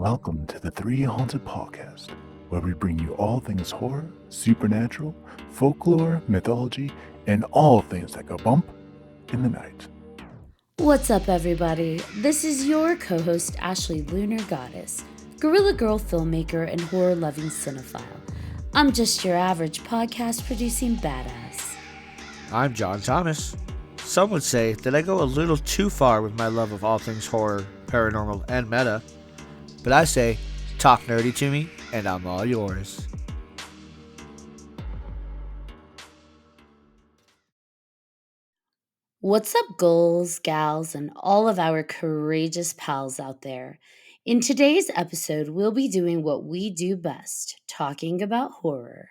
Welcome to the 3Haunted podcast, where we bring you all things horror, supernatural, folklore, mythology, and all things that go bump in the night. What's up, everybody? This is your co host, Ashley Lunar Goddess, Gorilla Girl filmmaker and horror loving cinephile. I'm just your average podcast producing badass. I'm John Thomas. Some would say that I go a little too far with my love of all things horror, paranormal, and meta. But I say, talk nerdy to me, and I'm all yours. What's up, ghouls, gals, and all of our courageous pals out there? In today's episode, we'll be doing what we do best, talking about horror.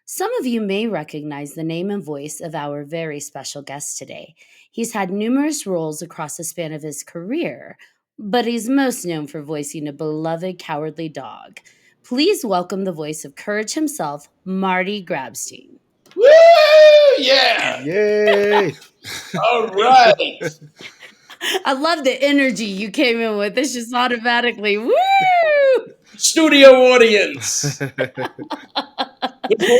Some of you may recognize the name and voice of our very special guest today. He's had numerous roles across the span of his career, but he's most known for voicing a beloved cowardly dog. Please welcome the voice of courage himself, Marty Grabstein. Woo! Yeah! Yay! All right. I love the energy you came in with. It's just automatically, woo! Studio audience. We're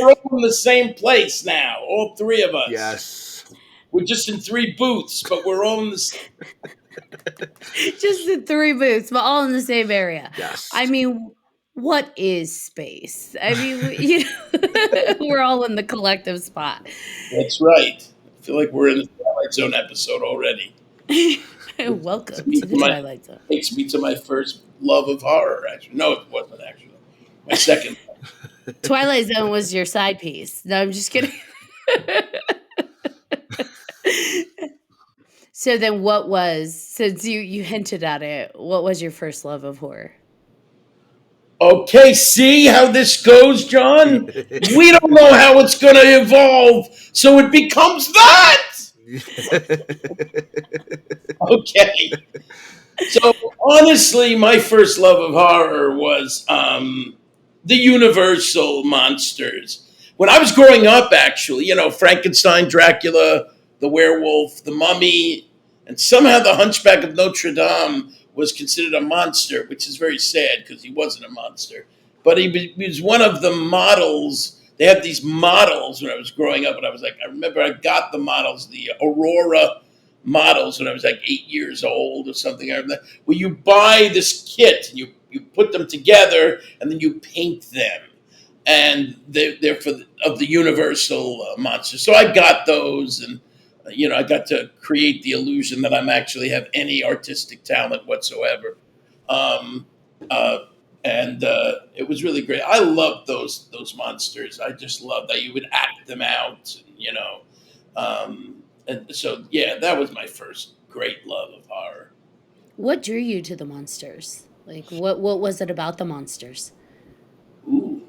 all in the same place now, all three of us. Yes. We're just in three booths, but we're all in the Just in three booths, but all in the same area. Yes. I mean, what is space? I mean, we're all in the collective spot. That's right. I feel like we're in the Twilight Zone episode already. Welcome to the Twilight Zone. Takes me to my first love of horror, actually. No, it wasn't, actually. My second. Twilight Zone was your side piece. No, I'm just kidding. So then what was, since you hinted at it, what was your first love of horror? Okay, see how this goes, John? We don't know how it's going to evolve, so it becomes that! Okay. So, honestly, my first love of horror was the Universal monsters. When I was growing up, actually, Frankenstein, Dracula, the werewolf, the mummy, and somehow the Hunchback of Notre Dame was considered a monster, which is very sad because he wasn't a monster. But he was one of the models. They had these models when I was growing up, and I remember I got the models, the Aurora models when I was like 8 years old or something. Where you buy this kit, and you put them together, and then you paint them. And they're of the Universal monsters. So I got those, and I got to create the illusion that I'm actually have any artistic talent whatsoever. Um, and it was really great. I loved those monsters. I just loved that you would act them out, and so yeah, that was my first great love of horror. What drew you to the monsters? Like, what was it about the monsters? Ooh,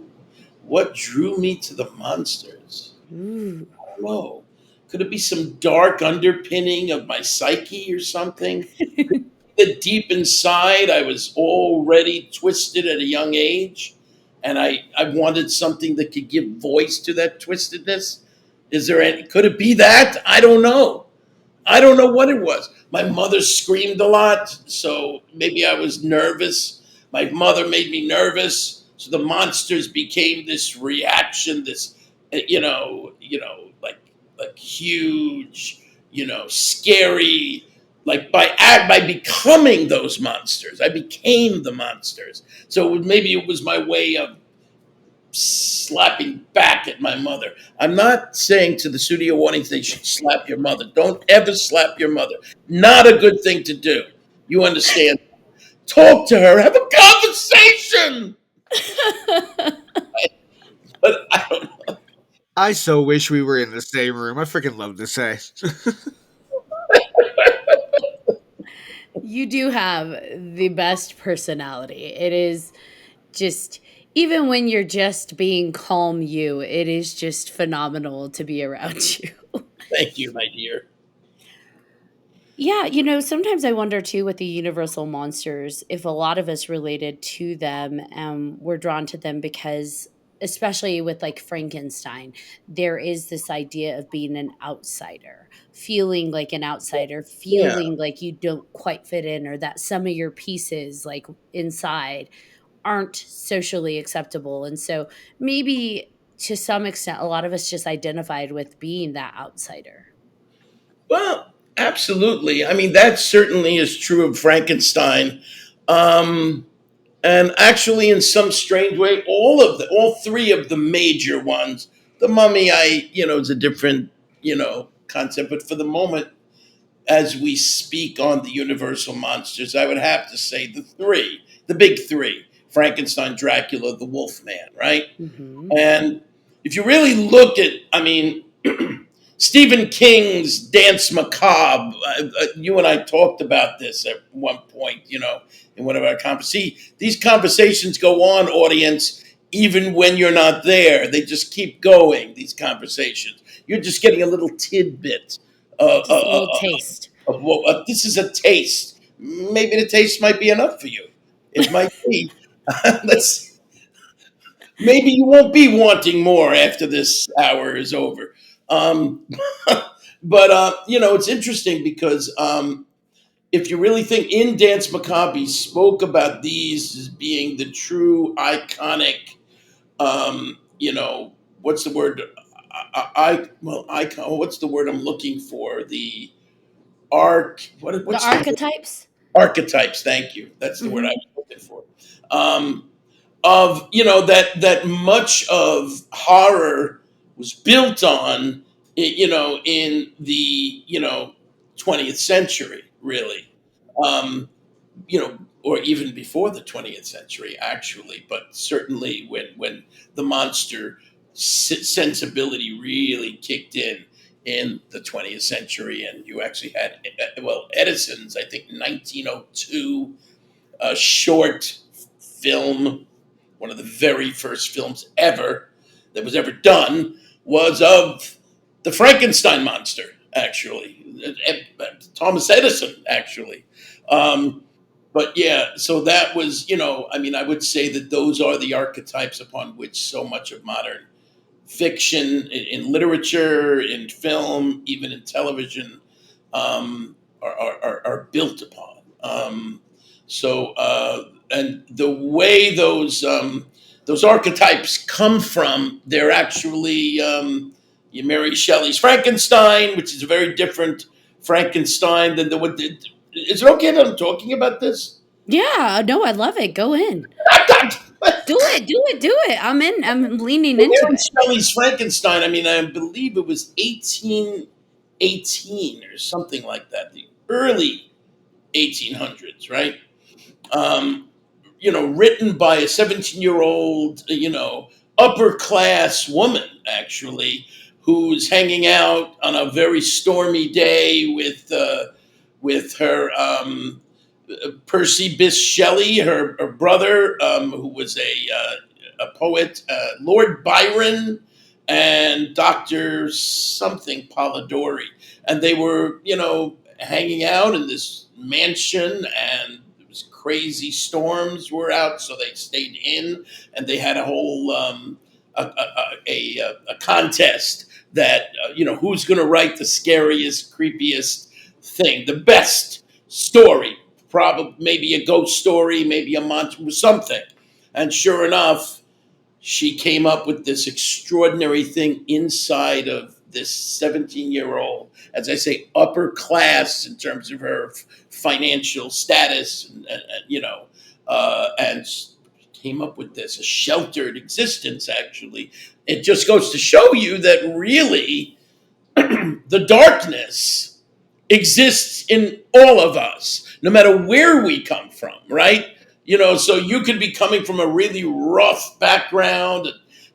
what drew me to the monsters? Ooh. I don't know. Could it be some dark underpinning of my psyche or something? That deep inside, I was already twisted at a young age, and I wanted something that could give voice to that twistedness. Could it be that? I don't know. I don't know what it was. My mother screamed a lot, so maybe I was nervous. My mother made me nervous, so the monsters became this reaction, this, like huge, scary. Like by becoming those monsters, I became the monsters. So maybe it was my way of slapping back at my mother. I'm not saying to the studio audience they should slap your mother. Don't ever slap your mother. Not a good thing to do. You understand? Talk to her. Have a conversation. But I don't know. I so wish we were in the same room. I freaking love to say. You do have the best personality. It is just, even when you're just being calm, it is just phenomenal to be around you. Thank you, my dear. Yeah, sometimes I wonder too with the Universal monsters if a lot of us related to them and were drawn to them because especially with like Frankenstein, there is this idea of being an outsider, feeling like an outsider, Yeah. feeling like you don't quite fit in, or that some of your pieces, like inside, aren't socially acceptable. And so maybe to some extent, a lot of us just identified with being that outsider. Well, absolutely. I mean, that certainly is true of Frankenstein. Um, and actually, in some strange way, all three of the major ones, the Mummy, is a different, concept. But for the moment, as we speak on the Universal monsters, I would have to say the big three: Frankenstein, Dracula, the Wolfman, right? Hmm. And if you really look at, I mean, Stephen King's Dance Macabre, you and I talked about this at one point, in one of our conversations. See, these conversations go on, audience, even when you're not there. They just keep going, these conversations. You're just getting a little tidbit Just a little taste. of what this is a taste. Maybe the taste might be enough for you. It might be. Let's Maybe you won't be wanting more after this hour is over. Um, but it's interesting because if you really think in Dance Macabre, he spoke about these as being the true iconic. What's the word? Icon. What's the word I'm looking for? The arc. The What's the word? archetypes. Archetypes? Thank you. That's the word I Hmm. was looking for. Um, of that much of horror was built on in the 20th century, really. Or even before the 20th century, actually, but certainly when the monster sensibility really kicked in the 20th century, and you actually had, well, Edison's, I think, 1902 short film, one of the very first films ever that was ever done, was of the Frankenstein monster, actually. Thomas Edison, actually. Um, but yeah, so that was, I mean, I would say that those are the archetypes upon which so much of modern fiction, in literature, in film, even in television, are built upon. And the way those archetypes come from, they're actually Mary Shelley's Frankenstein, which is a very different Frankenstein than the what. Is it okay that I'm talking about this? Yeah, no, I love it. Go in. Do it, do it, do it. I'm in. I'm leaning into Mary it. Shelley's Frankenstein. I mean, I believe it was 1818 or something like that, the early 1800s, right? Um, written by a 17-year-old, upper class woman, actually, who's hanging out on a very stormy day with her Percy Bysshe Shelley, her brother, who was a poet, Lord Byron, and Dr. something Polidori. And they were, hanging out in this mansion, and it was crazy storms were out, so they stayed in, and they had a whole a contest that, who's going to write the scariest, creepiest thing, the best story, probably maybe a ghost story, maybe a monster, something. And sure enough, she came up with this extraordinary thing inside of this 17-year-old, as I say, upper class in terms of her financial status, and came up with this, a sheltered existence, actually. It just goes to show you that really the darkness exists in all of us, no matter where we come from, right? So you could be coming from a really rough background,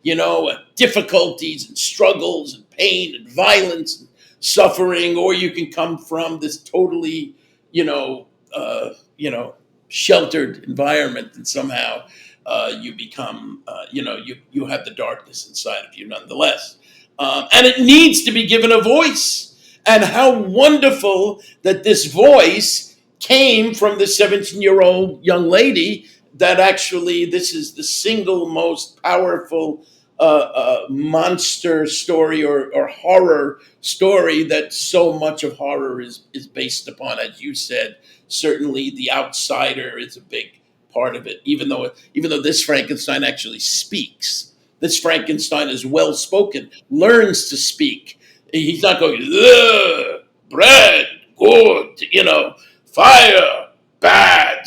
and, difficulties and struggles and pain and violence and suffering, or you can come from this totally, you know, uh, you know, sheltered environment, and somehow you become, you have the darkness inside of you nonetheless. And it needs to be given a voice. And how wonderful that this voice came from the 17-year-old young lady, that actually this is the single most powerful monster story or horror story that so much of horror is based upon. As you said, certainly the outsider is a big part of it. Even though this Frankenstein actually speaks, this Frankenstein is well spoken, learns to speak. He's not going, "Ugh, bread, good, fire, bad,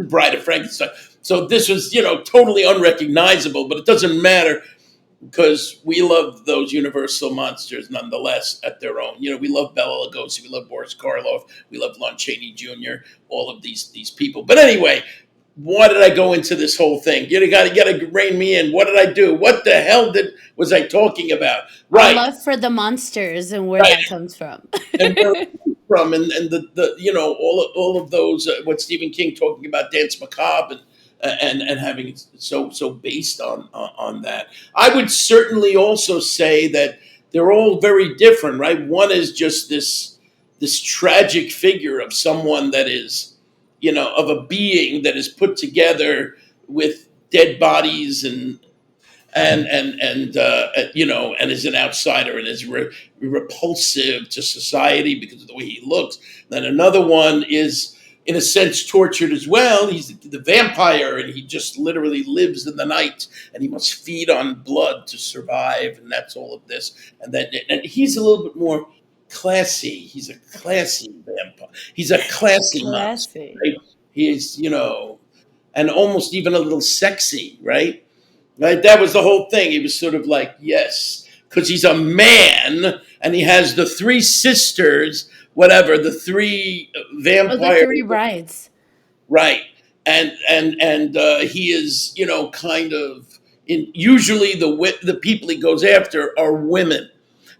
Bride of Frankenstein." So this was, totally unrecognizable, but it doesn't matter because we love those Universal monsters nonetheless at their own. We love Bela Lugosi, we love Boris Karloff, we love Lon Chaney Jr., all of these people. But anyway, why did I go into this whole thing? You gotta rein me in. What did I do? What the hell was I talking about? Our Right, love for the monsters and where right. that comes from. And where it comes from, and the all of those what Stephen King talking about Dance Macabre and having it so based on that. I would certainly also say that they're all very different, right? One is just this tragic figure of someone that is, of a being that is put together with dead bodies and is an outsider and is repulsive to society because of the way he looks. Then another one is, in a sense, tortured as well. He's the vampire, and he just literally lives in the night, and he must feed on blood to survive, and that's all of this. And he's a little bit more classy. He's a classy vampire. He's a classy monster, Classy. right? He's, and almost even a little sexy, right? Right? That was the whole thing. He was sort of like, yes, because he's a man and he has the three sisters, whatever, the three Oh, the vampire, three brides. right? And he is, kind of usually the people he goes after are women.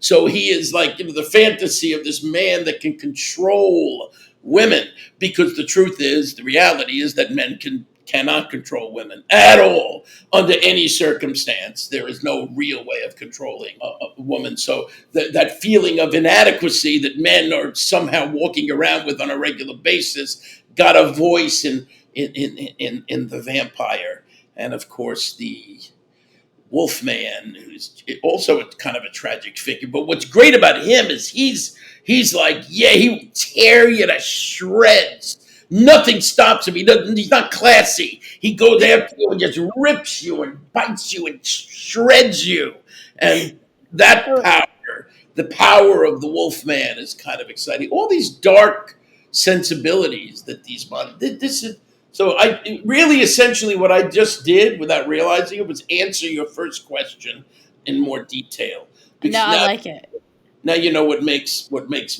So he is like, the fantasy of this man that can control women, because the reality is that men cannot control women at all under any circumstance. There is no real way of controlling a woman. So that feeling of inadequacy that men are somehow walking around with on a regular basis got a voice in the vampire, and of course the Wolfman, who's also kind of a tragic figure. But what's great about him is he's like, yeah, he will tear you to shreds. Nothing stops him. He's not classy. He goes after you and just rips you and bites you and shreds you. And that Oh, power, the power of the Wolfman, is kind of exciting. All these dark sensibilities that these mon this is so I really essentially what I just did without realizing it was answer your first question in more detail, no, because I now like it. now you know what makes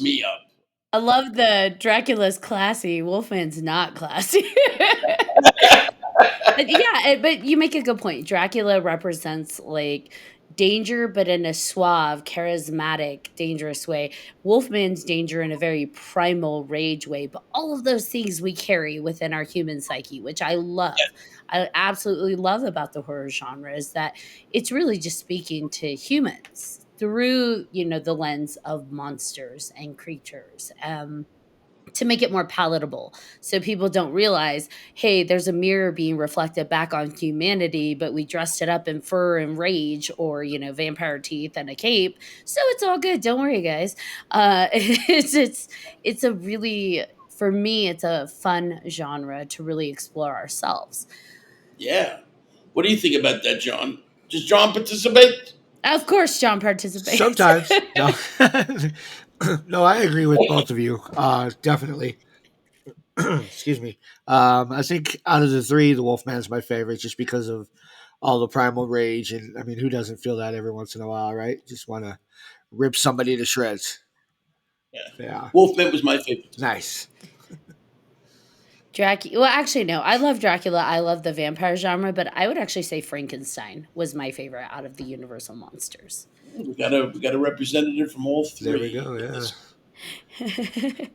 me up. I love the Dracula's classy. Wolfman's not classy. But yeah, but you make a good point. Dracula represents like danger, but in a suave, charismatic, dangerous way. Wolfman's danger in a very primal rage way. But all of those things we carry within our human psyche, which I love. I absolutely love about the horror genre is that it's really just speaking to humans through, the lens of monsters and creatures. To make it more palatable so people don't realize, hey, there's a mirror being reflected back on humanity, but we dressed it up in fur and rage, or vampire teeth and a cape, so it's all good, don't worry guys. It's a really, for me, it's a fun genre to really explore ourselves. Yeah. What do you think about that, John? Does John participate? Of course John participates. Sometimes. No. No, I agree with both of you. Definitely. Excuse me. I think out of the three, the Wolfman's my favorite just because of all the primal rage. And I mean, who doesn't feel that every once in a while, right? Just want to rip somebody to shreds. Yeah. Yeah. Wolfman was my favorite. Nice. Dracula. Well, actually, no. I love Dracula. I love the vampire genre, but I would actually say Frankenstein was my favorite out of the Universal monsters. We got a representative from all There we three go. in Yeah. this.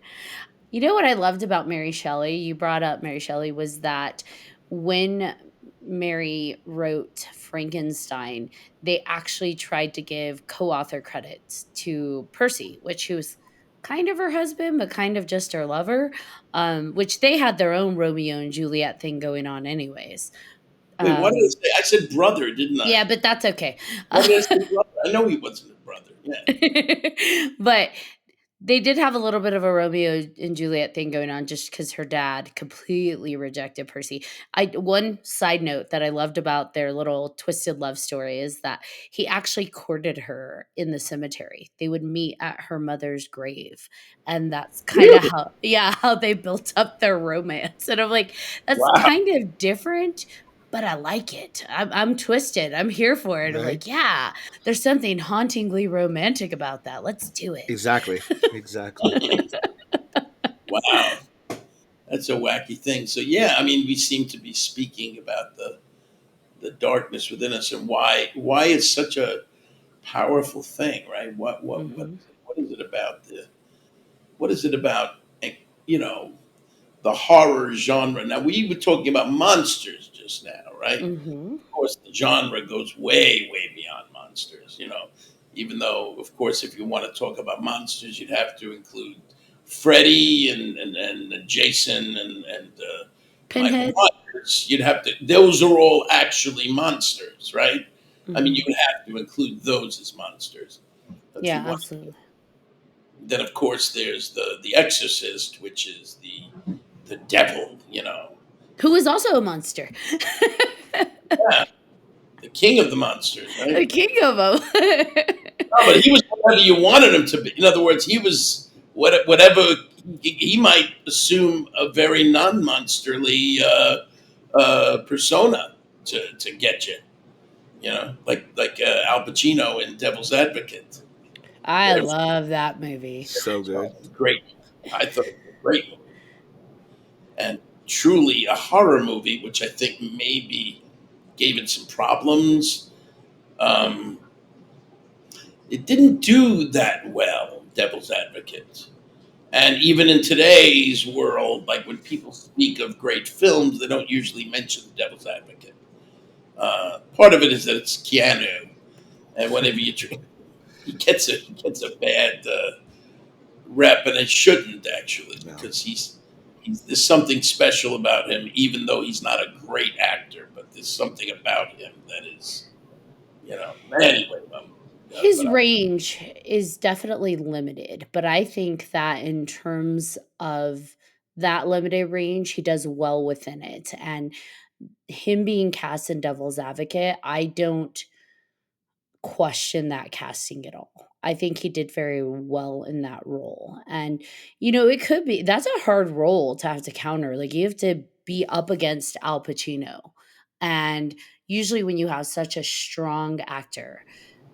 You know what I loved about Mary Shelley? You brought up Mary Shelley was that when Mary wrote Frankenstein, they actually tried to give co-author credits to Percy, which was kind of her husband, but kind of just her lover, which they had their own Romeo and Juliet thing going on anyways. Wait, what did I Um, say? I said brother, didn't I? yeah, but that's okay. What did I say, brother? I know he wasn't a brother. Yeah. But they did have a little bit of a Romeo and Juliet thing going on just because her dad completely rejected Percy. One side note that I loved about their little twisted love story is that he actually courted her in the cemetery. They would meet at her mother's grave, and that's kind of Really? how they built up their romance. And I'm like, that's Wow. kind of different, but I like it. I'm twisted. I'm here for it. I'm Right? like, yeah, there's something hauntingly romantic about that. Let's do it. Exactly. Exactly. Wow. That's a wacky thing. So yeah, I mean, we seem to be speaking about the darkness within us and why it's such a powerful thing, right? Mhm. What is it about the what is it about you know the horror genre? Now we were talking about monsters just now, right? Mhm. Of course, the genre goes way beyond monsters. Even though, of course, if you want to talk about monsters, you'd have to include Freddy and Jason and Michael Pinhead. Myers. You'd have to; those are all actually monsters, right? I mean, you Mhm. would have to include those as monsters if you Yeah, want. absolutely. Then, of course, there's the Exorcist, which is the devil. Who is also a monster. Yeah, the king of the monsters, The right? king of them. No, but he was whatever you wanted him to be. In other words, he was whatever he might assume a very non-monsterly persona to get you. Like Al Pacino in Devil's Advocate. I There's love that movie. So good. great. I thought it was a great movie and truly a horror movie, which I think maybe gave it some problems. Um, it didn't do that well, Devil's Advocate. And even in today's world, like when people speak of great films, they don't usually mention The Devil's Advocate. Part of it is that it's Keanu, and whenever he gets a bad rep, and it shouldn't actually, No. because there's something special about him, even though he's not a great actor. But there's something about him that is, Anyway, His but range is definitely limited, but I think that in terms of that limited range, he does well within it. And him being cast in Devil's Advocate, I don't question that casting at all. I think he did very well in that role. And, it could be that's a hard role to have to counter. Like, you have to be up against Al Pacino. And usually, when you have such a strong actor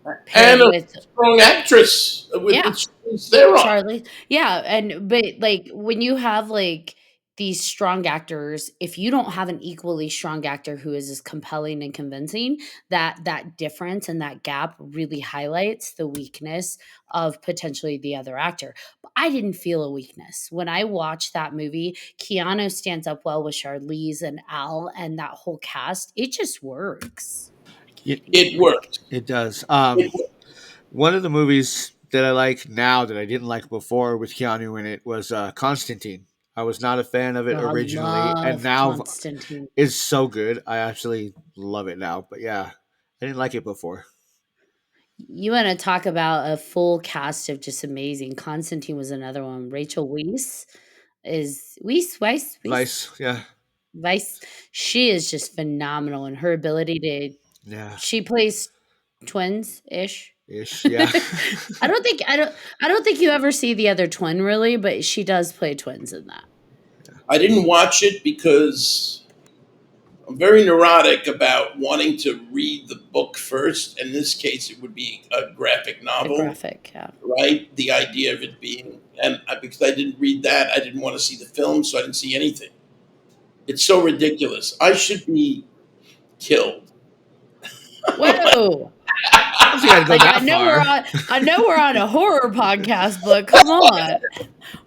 and paired a with, strong actress with yeah, Charlize Theron. Charlie. Yeah, and but like when you have like these strong actors, if you don't have an equally strong actor who is as compelling and convincing, that difference and that gap really highlights the weakness of potentially the other actor. But I didn't feel a weakness when I watched that movie. Keanu stands up well with Charlize and Al and that whole cast. It just works. It, It worked. it does. It worked. One of the movies that I like now that I didn't like before with Keanu in it was Constantine. I was not a fan of it Oh, I originally, and love now Constantine. it's so good. I absolutely love it now. But yeah, I didn't like it before. You wanna talk about a full cast of just amazing. Constantine was another one. Rachel Vice, yeah, Weisz. She is just phenomenal in her ability to yeah, she plays twins-ish. ish, yeah. I don't think you ever see the other twin really, but she does play twins in that. I didn't watch it because I'm very neurotic about wanting to read the book first. In this case, it would be a graphic The novel, graphic, yeah. right? The idea of it being, because I didn't read that, I didn't want to see the film, so I didn't see anything. It's so ridiculous. I should be killed. Whoa! I don't think I'd go Like, that far. I know we're on a horror podcast, but come on.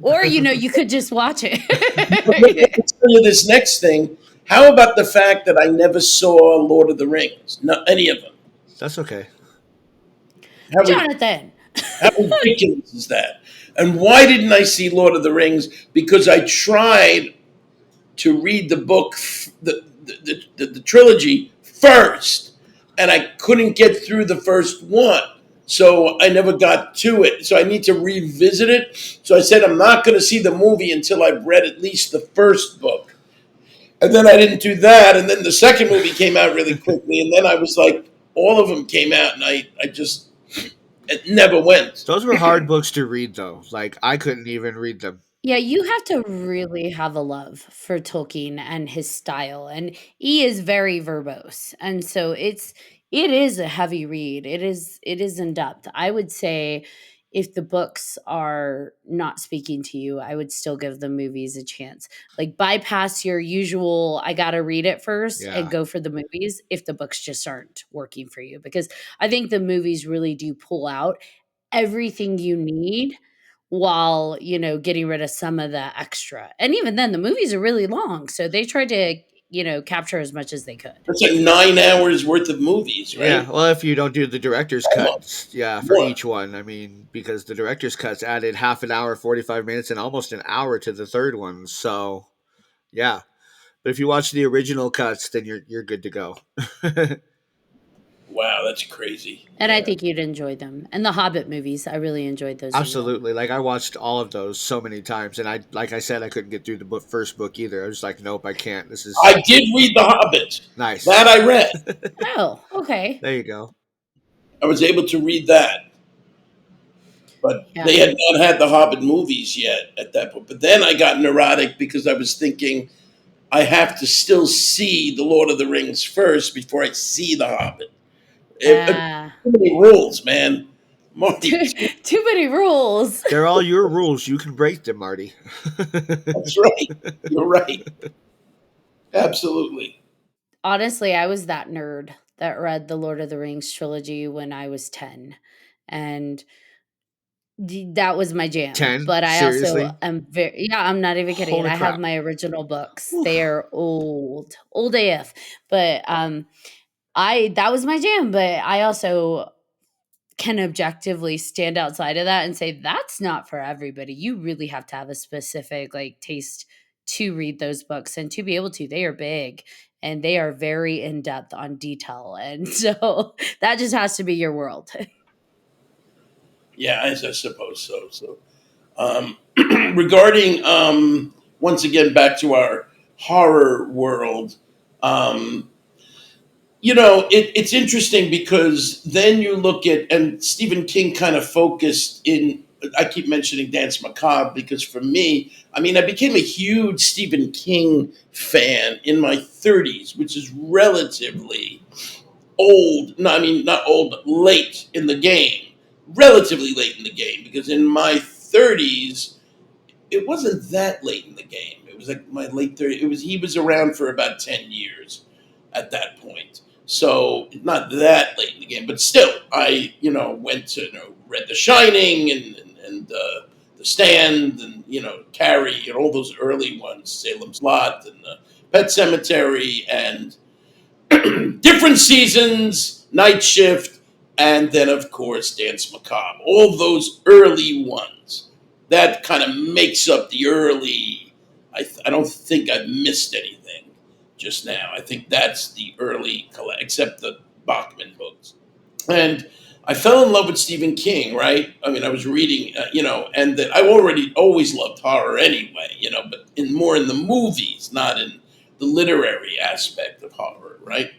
Or, you could just watch But let me it. tell you this next thing. How about the fact that I never saw Lord of the Rings? No, any of them. That's okay. How, Jonathan. how ridiculous is that? And why didn't I see Lord of the Rings? Because I tried to read the book, the trilogy first, and I couldn't get through the first one. So I never got to it. So I need to revisit it. So I said I'm not going to see the movie until I've read at least the first book. And then I didn't do that. And then the second movie came out really quickly. And then I was like, all of them came out, and I just it never went. Those were hard books to read, though. Like, I couldn't even read them. Yeah, you have to really have a love for Tolkien and his style, and he is very verbose, and so it is a heavy read. It is in depth. I would say if the books are not speaking to you, I would still give the movies a chance. Like bypass your usual I got to read it first and Yeah. go for the movies if the books just aren't working for you because I think the movies really do pull out everything you need while, getting rid of some of the extra. And even then, the movies are really long, so they tried to, capture as much as they could. It's like 9 hours worth of movies, Yeah, right? well, if you don't do the director's Almost cuts, yeah, for more. each one. I mean, because the director's cuts added half an hour, 45 minutes, and almost an hour to the third one. So, yeah. But if you watch the original cuts, then you're good to go. Wow, that's crazy. And I Yeah. think you'd enjoy them. And the Hobbit movies, I really enjoyed those as well. Absolutely. Like, I watched all of those so many times, and like I said, I couldn't get through the first book either. I was like, nope, I can't. This is I did read The Hobbit. nice. That I read. Oh, okay. There you go. I was able to read that. But Yeah. they had not had the Hobbit movies yet at that point. But then I got neurotic because I was thinking I have to still see The Lord of the Rings first before I see The Hobbit. Too many rules, man. Marty, Too many rules. They're all your rules. You can break them, Marty. that's right. You're right. Absolutely. Honestly, I was that nerd that read the Lord of the Rings trilogy when I was 10. And that was my jam. 10? But I Seriously? also am very, yeah, I'm not even kidding. Holy I have crap. my original books. Whew. They are old AF. But that was my jam. But I also can objectively stand outside of that and say that's not for everybody. You really have to have a specific like taste to read those books and to be able to. They are big and they are very in depth on detail. And so that just has to be your world. Yeah, I suppose so. So, regarding once again back to our horror world, um, it's interesting because then you look at and Stephen King kind of focused in. I keep mentioning Dance Macabre because for me, I mean, I became a huge Stephen King fan in my 30s, which is relatively old. No, I mean not old, but late in the game. Relatively late in the game because in my 30s, it wasn't that late in the game. It was like my late 30s. He was around for about 10 years at that point. So not that late in the game, but still, I went to read The Shining and The Stand and Carrie and all those early ones, Salem's Lot and Pet Cemetery and different seasons, Night Shift, and then of course Dance Macabre. All those early ones. That kind of makes up the early. I don't think I've missed anything just now. I think that's the early except the Bachman books. And I fell in love with Stephen King, right? I mean, I was reading, and that I already always loved horror anyway, but more in the movies, not in the literary aspect of horror, right?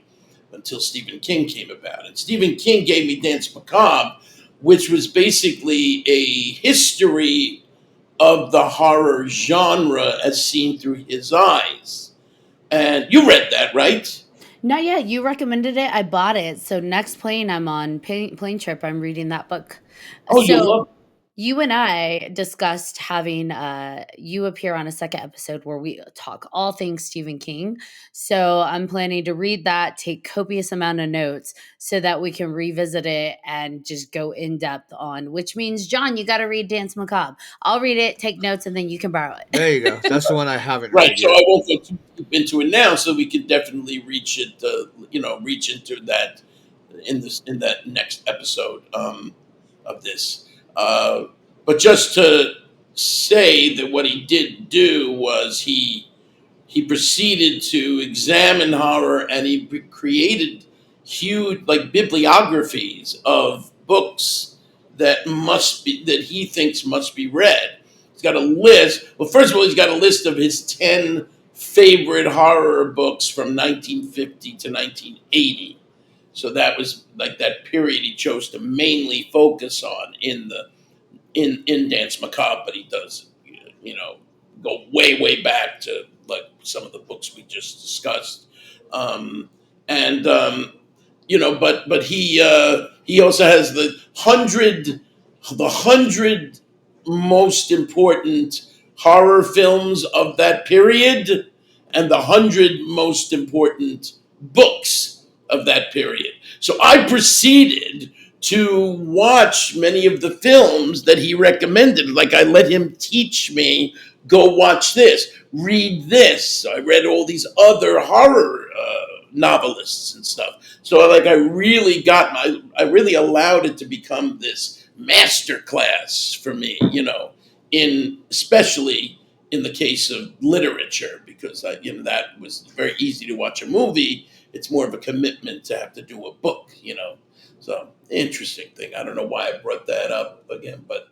Until Stephen King came about. And Stephen King gave me Dance Macabre, which was basically a history of the horror genre as seen through his eyes. And you read that, right? Not yet. You recommended it. I bought it. So next plane I'm on, plane trip, I'm reading that book. Oh, you So love you and I discussed having you appear on a second episode where we talk all things Stephen King. So I'm planning to read that, take copious amount of notes so that we can revisit it and just go in depth on, which means, John, you got to read Dance Macabre. I'll read it, take notes, and then you can borrow it. There you go. That's the one I haven't right. read So yet. I won't go too deep into it now, so we can definitely reach it. Reach into that in that next episode of this. But just to say that what he did do was he he proceeded to examine horror, and he created huge, like, bibliographies of books that he thinks must be read. He's got a list. Well, first of all, he's got a list of his 10 favorite horror books from 1950 to 1980. So that was like that period he chose to mainly focus on in Dance Macabre, but he does, go way back to like some of the books we just discussed. Um, and but he also has the hundred most important horror films of that period, and the 100 most important books of that period. So I proceeded to watch many of the films that he recommended. Like, I let him teach me, go watch this, read this. I read all these other horror novelists and stuff. So like I really allowed it to become this master class for me, in especially in the case of literature, because that was very easy to watch a movie. It's more of a commitment to have to do a book. So interesting thing. I don't know why I brought that up again, but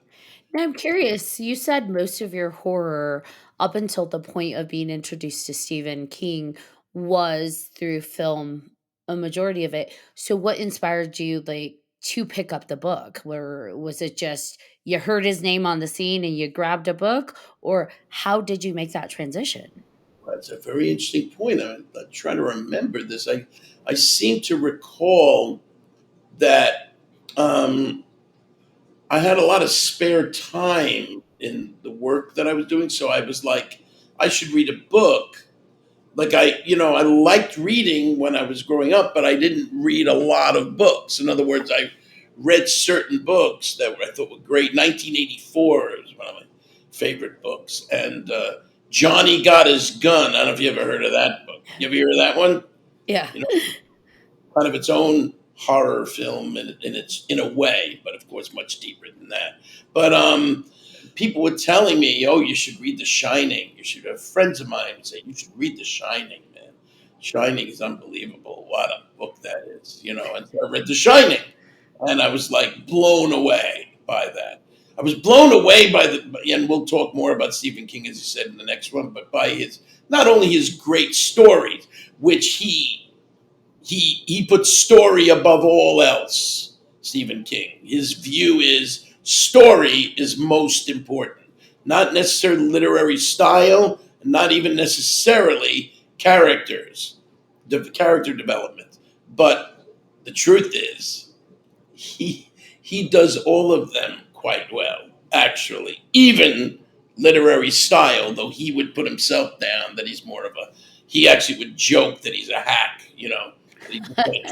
Now I'm curious, you said most of your horror up until the point of being introduced to Stephen King was through film, a majority of it. So what inspired you like to pick up the book? Where was it just you heard his name on the scene and you grabbed a book, or how did you make that transition? that's a very interesting point. I'm trying to remember this. I seem to recall that um, I had a lot of spare time in the work that I was doing, so I was like, I should read a book. Like, I liked reading when I was growing up, but I didn't read a lot of books. In other words, I read certain books that I thought were great. 1984 is one of my favorite books, and Johnny Got His Gun. I don't know if you ever heard of that book. You ever hear of that one? Yeah. You know, kind of its own horror film in a way, but of course much deeper than that. But people were telling me, "Oh, you should read The Shining. You should." Have friends of mine would say, "You should read The Shining, man. Shining is unbelievable. What a book that is." And so I read The Shining, and I was like blown away by that. I was blown away and we'll talk more about Stephen King, as you said, in the next one, but by his not only his great stories, which he puts story above all else. Stephen King. His view is story is most important, not necessarily literary style, not even necessarily the character development. But the truth is, he does all of them quite well, actually. Even literary style, though he would put himself down that he's more of a. He actually would joke that he's a hack. That he just makes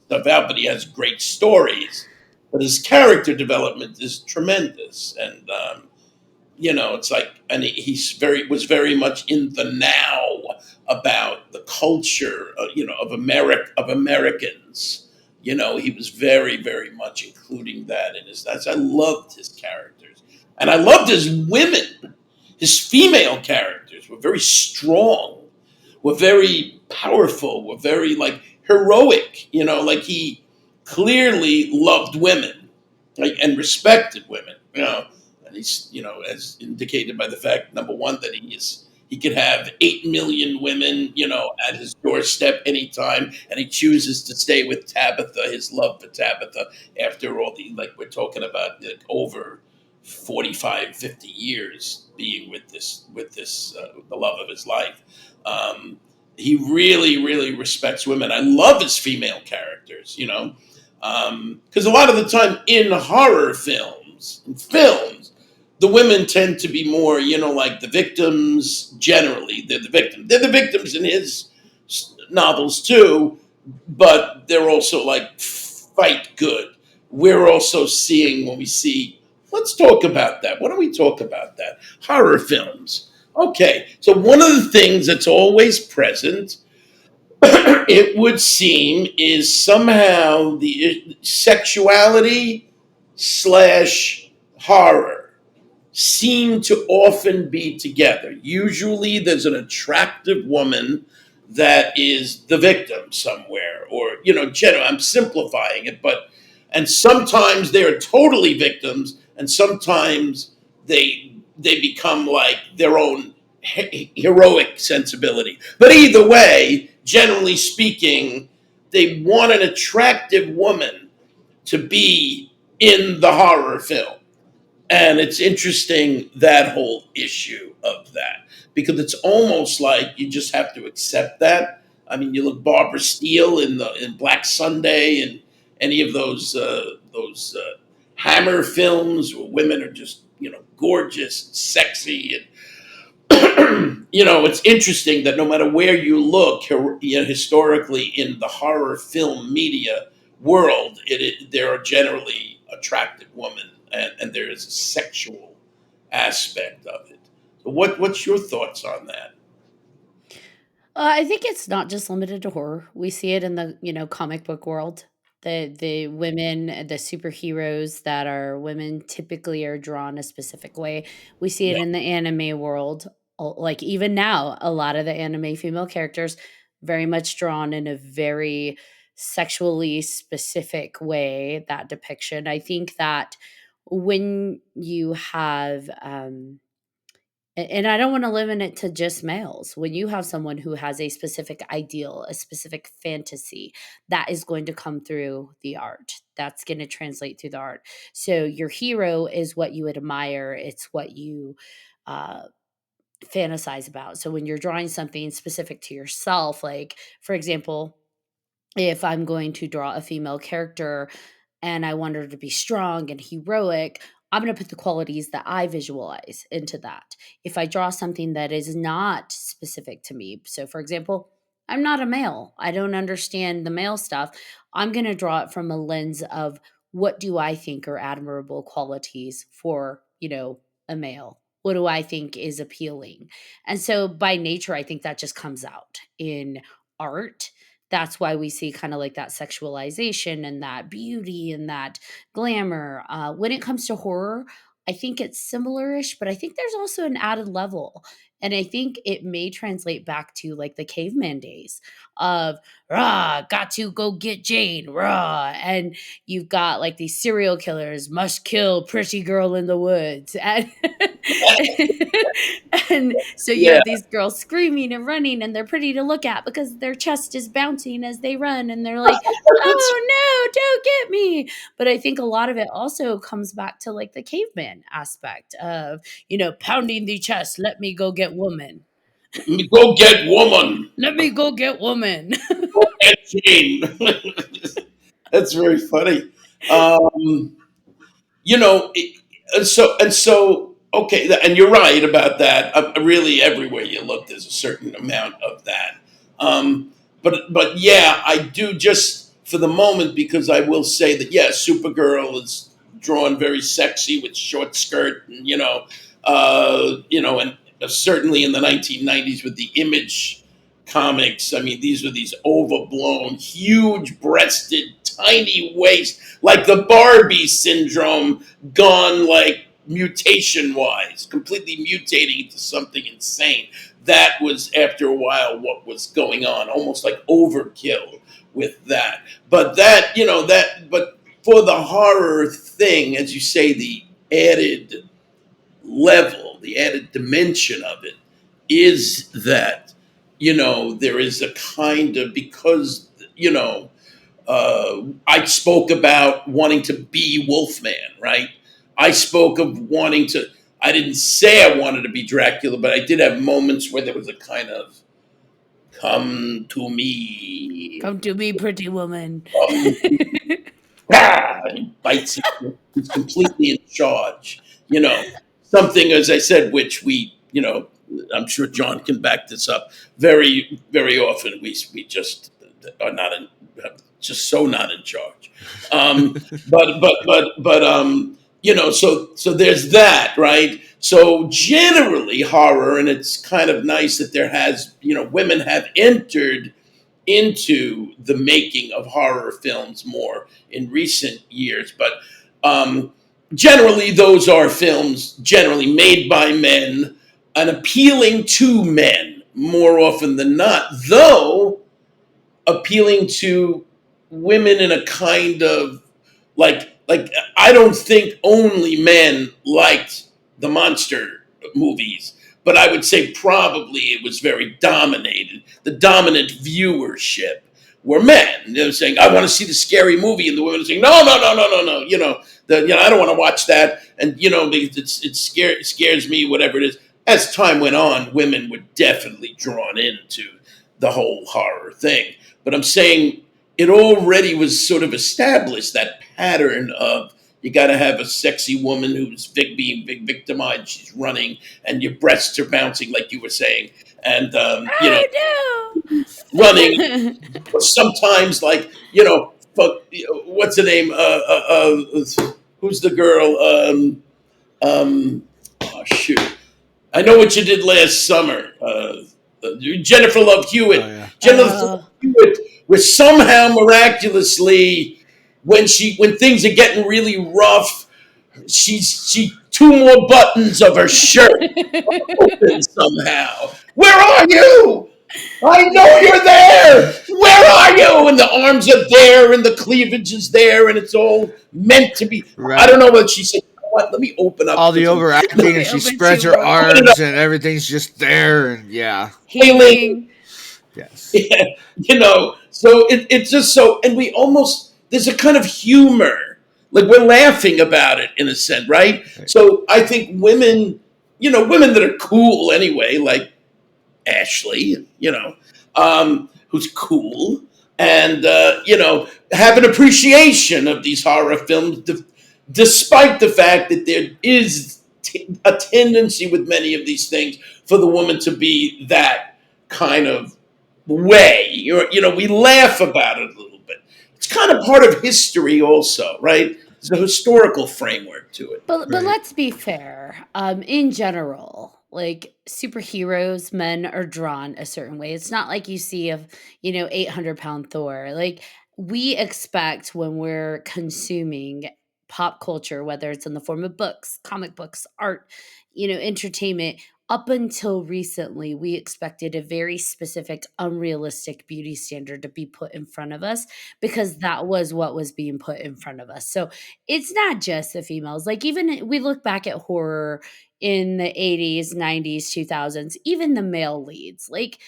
stuff out, but he has great stories. But his character development is tremendous, and it's like, and he was very much in the now about the culture, of Americans. He was very, very much including that in his. That's I loved his characters, and I loved his women. His female characters were very strong, were very powerful, were very like heroic. Like he clearly loved women, like, and respected women. And he's as indicated by the fact, number one, that he could have 8 million women, at his doorstep anytime, and he chooses to stay with Tabitha, his love for Tabitha, after all like we're talking about, like, over 45, 50 years being with this the love of his life. He really, really respects women. I love his female characters, because a lot of the time in horror films, the women tend to be more, like the victims. Generally, they're the victim. They're the victims in his novels too, but they're also like fight good. We're also seeing when we see. Let's talk about that. Why don't we talk about that? Horror films. Okay, so one of the things that's always present, it would seem, is somehow the sexuality slash horror. seem to often be together. Usually there's an attractive woman that is the victim somewhere, or, I'm simplifying it, but, and sometimes they're totally victims, and sometimes they become like their own heroic sensibility. But either way, generally speaking, they want an attractive woman to be in the horror film. And it's interesting, that whole issue of that, because it's almost like you just have to accept that. I mean, you look Barbara Steele in Black Sunday, and any of those Hammer films where women are just gorgeous, and sexy, and it's interesting that no matter where you look, historically in the horror film media world, there are generally attractive women, and there is a sexual aspect of it. So what's your thoughts on that? I think it's not just limited to horror. We see it in the, comic book world. The women, the superheroes that are women typically are drawn a specific way. We see it Yeah, in the anime world. Like even now, a lot of the anime female characters very much drawn in a very sexually specific way, that depiction. I think that when you have and I don't wanna limit it to just males. When you have someone who has a specific ideal, a specific fantasy, that is going to come through the art. That's gonna translate through the art. So your hero is what you admire, it's what you, uh, fantasize about. So when you're drawing something specific to yourself, like, for example, if I'm going to draw a female character and I want her to be strong and heroic, I'm going to put the qualities that I visualize into that. If I draw something that is not specific to me, so for example, I'm not a male, I don't understand the male stuff, I'm going to draw it from a lens of what do I think are admirable qualities for, a male? What do I think is appealing? And so by nature, I think that just comes out in art. That's why we see kind of like that sexualization and that beauty and that glamour. When it comes to horror, I think it's similar-ish, but I think there's also an added level. And I think it may translate back to like the caveman days of rah, got to go get Jane, rah. And you've got like these serial killers, must kill pretty girl in the woods. And and so you yeah, have these girls screaming and running, and they're pretty to look at because their chest is bouncing as they run, and they're like, that's "Oh no, don't get me!" But I think a lot of it also comes back to like the caveman aspect of pounding the chest. Let me go get woman. go get woman, Let me go get woman. go get Jane. That's very funny. Um, and so okay, and you're right about that. Really, everywhere you look, there's a certain amount of that. um, but yeah, I do, just for the moment, because I will say that, yeah, Supergirl is drawn very sexy with short skirt, and and certainly in the 1990s with the Image comics. I mean, these were these overblown, huge breasted, tiny waist, like the Barbie syndrome gone, like, mutation wise, completely mutating into something insane. That was, after a while, what was going on, almost like overkill with that. But but for the horror thing, as you say, the added level, the added dimension of it is that, there is a kind of, because, I spoke about wanting to be Wolfman, right? I spoke of wanting to, I didn't say I wanted to be Dracula, but I did have moments where there was a kind of come to me, Come to me, pretty woman. come to, ah, he bites him. He's completely in charge. Something, as I said, which I'm sure John can back this up. Very, very often we just are not in, just so not in charge. So there's that, right? So generally horror, and it's kind of nice that there has, women have entered into the making of horror films more in recent years. But generally those are films generally made by men and appealing to men more often than not, though appealing to women in a kind of like I don't think only men liked the monster movies, but I would say probably it was very dominated. The dominant viewership were men. They're saying, "I want to see the scary movie," and the women are saying, "No, no, no, no, no, no." I don't want to watch that, and it scares me, whatever it is. As time went on, women were definitely drawn into the whole horror thing. But I'm saying it already was sort of established, that pattern of you got to have a sexy woman who's being victimized. She's running, and your breasts are bouncing, like you were saying, and Oh running. no! Or sometimes, like what's the name? Who's the girl? Oh shoot! I know what you did last summer. Jennifer Love Oh Hewitt. yeah. Jennifer Love Hewitt was somehow miraculously, when things are getting really rough, she two more buttons of her shirt open somehow. Where are you? I know you're there. Where are you? And the arms are there, and the cleavage is there, and it's all meant to be. I Right. don't know what she said. You know what? Let me open up All for the some. overacting, and We she open spreads two her more. Open it up. arms, and everything's just there, and yeah, Healing. yes, Yeah, so it's just so, and we almost, there's a kind of humor, like we're laughing about it in a sense, right? right. So I think women that are cool anyway, like Ashley, who's cool, and have an appreciation of these horror films, despite the fact that there is a tendency with many of these things for the woman to be that kind of way. We laugh about it a little bit. It's kind of part of history, also, right? There's a historical framework to it. But Right. let's be fair. In general, like superheroes, men are drawn a certain way. It's not like you see a 800-pound Thor. Like we expect when we're consuming pop culture, whether it's in the form of books, comic books, art, entertainment. Up until recently, we expected a very specific, unrealistic beauty standard to be put in front of us because that was what was being put in front of us. So it's not just the females. Like even we look back at horror in the 80s, 90s, 2000s, even the male leads. Like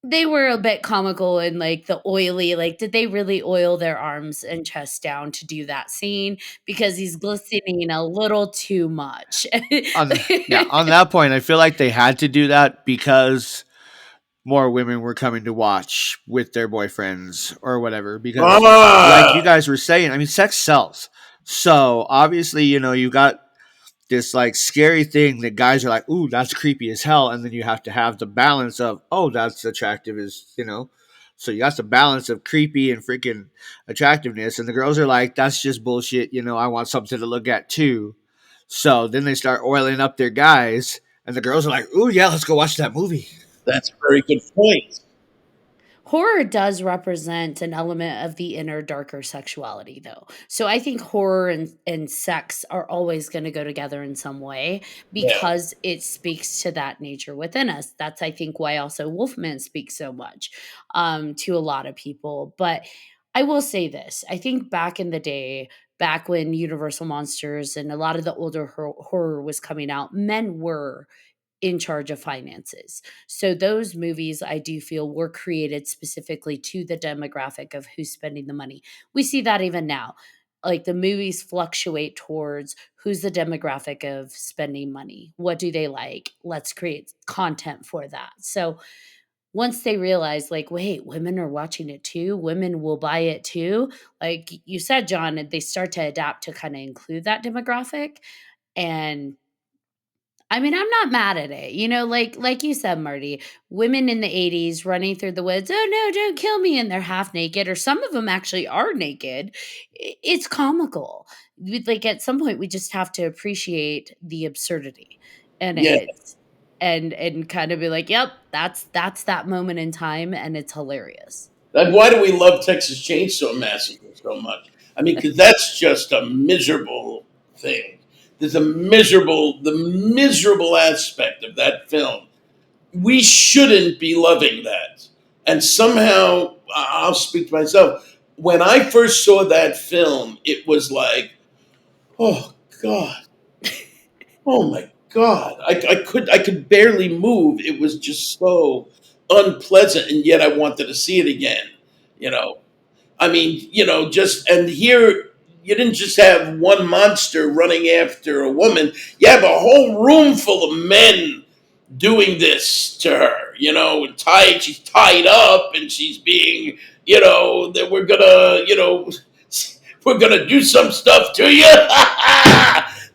they were a bit comical and like the oily, like did they really oil their arms and chest down to do that scene because he's glistening a little too much. On that point, I feel like they had to do that because more women were coming to watch with their boyfriends or whatever. Because, like you Ah, guys were saying, I mean, sex sells. So obviously, you got this like scary thing that guys are like, "Ooh, that's creepy as hell," and then you have to have the balance of, "Oh, that's attractive," as. So you got the balance of creepy and freaking attractiveness, and the girls are like, "That's just bullshit." I want something to look at too. So then they start oiling up their guys, and the girls are like, "Ooh, yeah, let's go watch that movie." that's a very good point. Horror does represent an element of the inner darker sexuality though. So I think horror and sex are always going to go together in some way Yeah, because it speaks to that nature within us. That's I think why also Wolfman speaks so much to a lot of people. But I will say this. I think back in the day, back when Universal Monsters and a lot of the older horror was coming out, men were in charge of finances. So those movies I do feel were created specifically to the demographic of who's spending the money. We see that even now. Like the movies fluctuate towards who's the demographic of spending money. What do they like? Let's create content for that. So once they realize like wait, women are watching it too, women will buy it too. Like you said, John, they start to adapt to kind of include that demographic. And I mean, I'm not mad at it. Like you said, Marty, women in the 80s running through the woods, "Oh no, don't kill me," and they're half naked or some of them actually are naked. It's comical. Like at some point we just have to appreciate the absurdity in yeah. it and kind of be like, "Yep, that's that moment in time and it's hilarious." And why do we love Texas Chainsaw Massacre so much? I mean, because that's just a miserable thing. There's the miserable aspect of that film. We shouldn't be loving that. And somehow, I'll speak to myself. When I first saw that film, it was like, oh God, oh my God. I could barely move. It was just so unpleasant, and yet I wanted to see it again. You know, I mean, just and here you didn't just have one monster running after a woman. You have a whole room full of men doing this to her. She's tied up, and she's being, that we're gonna do some stuff to you.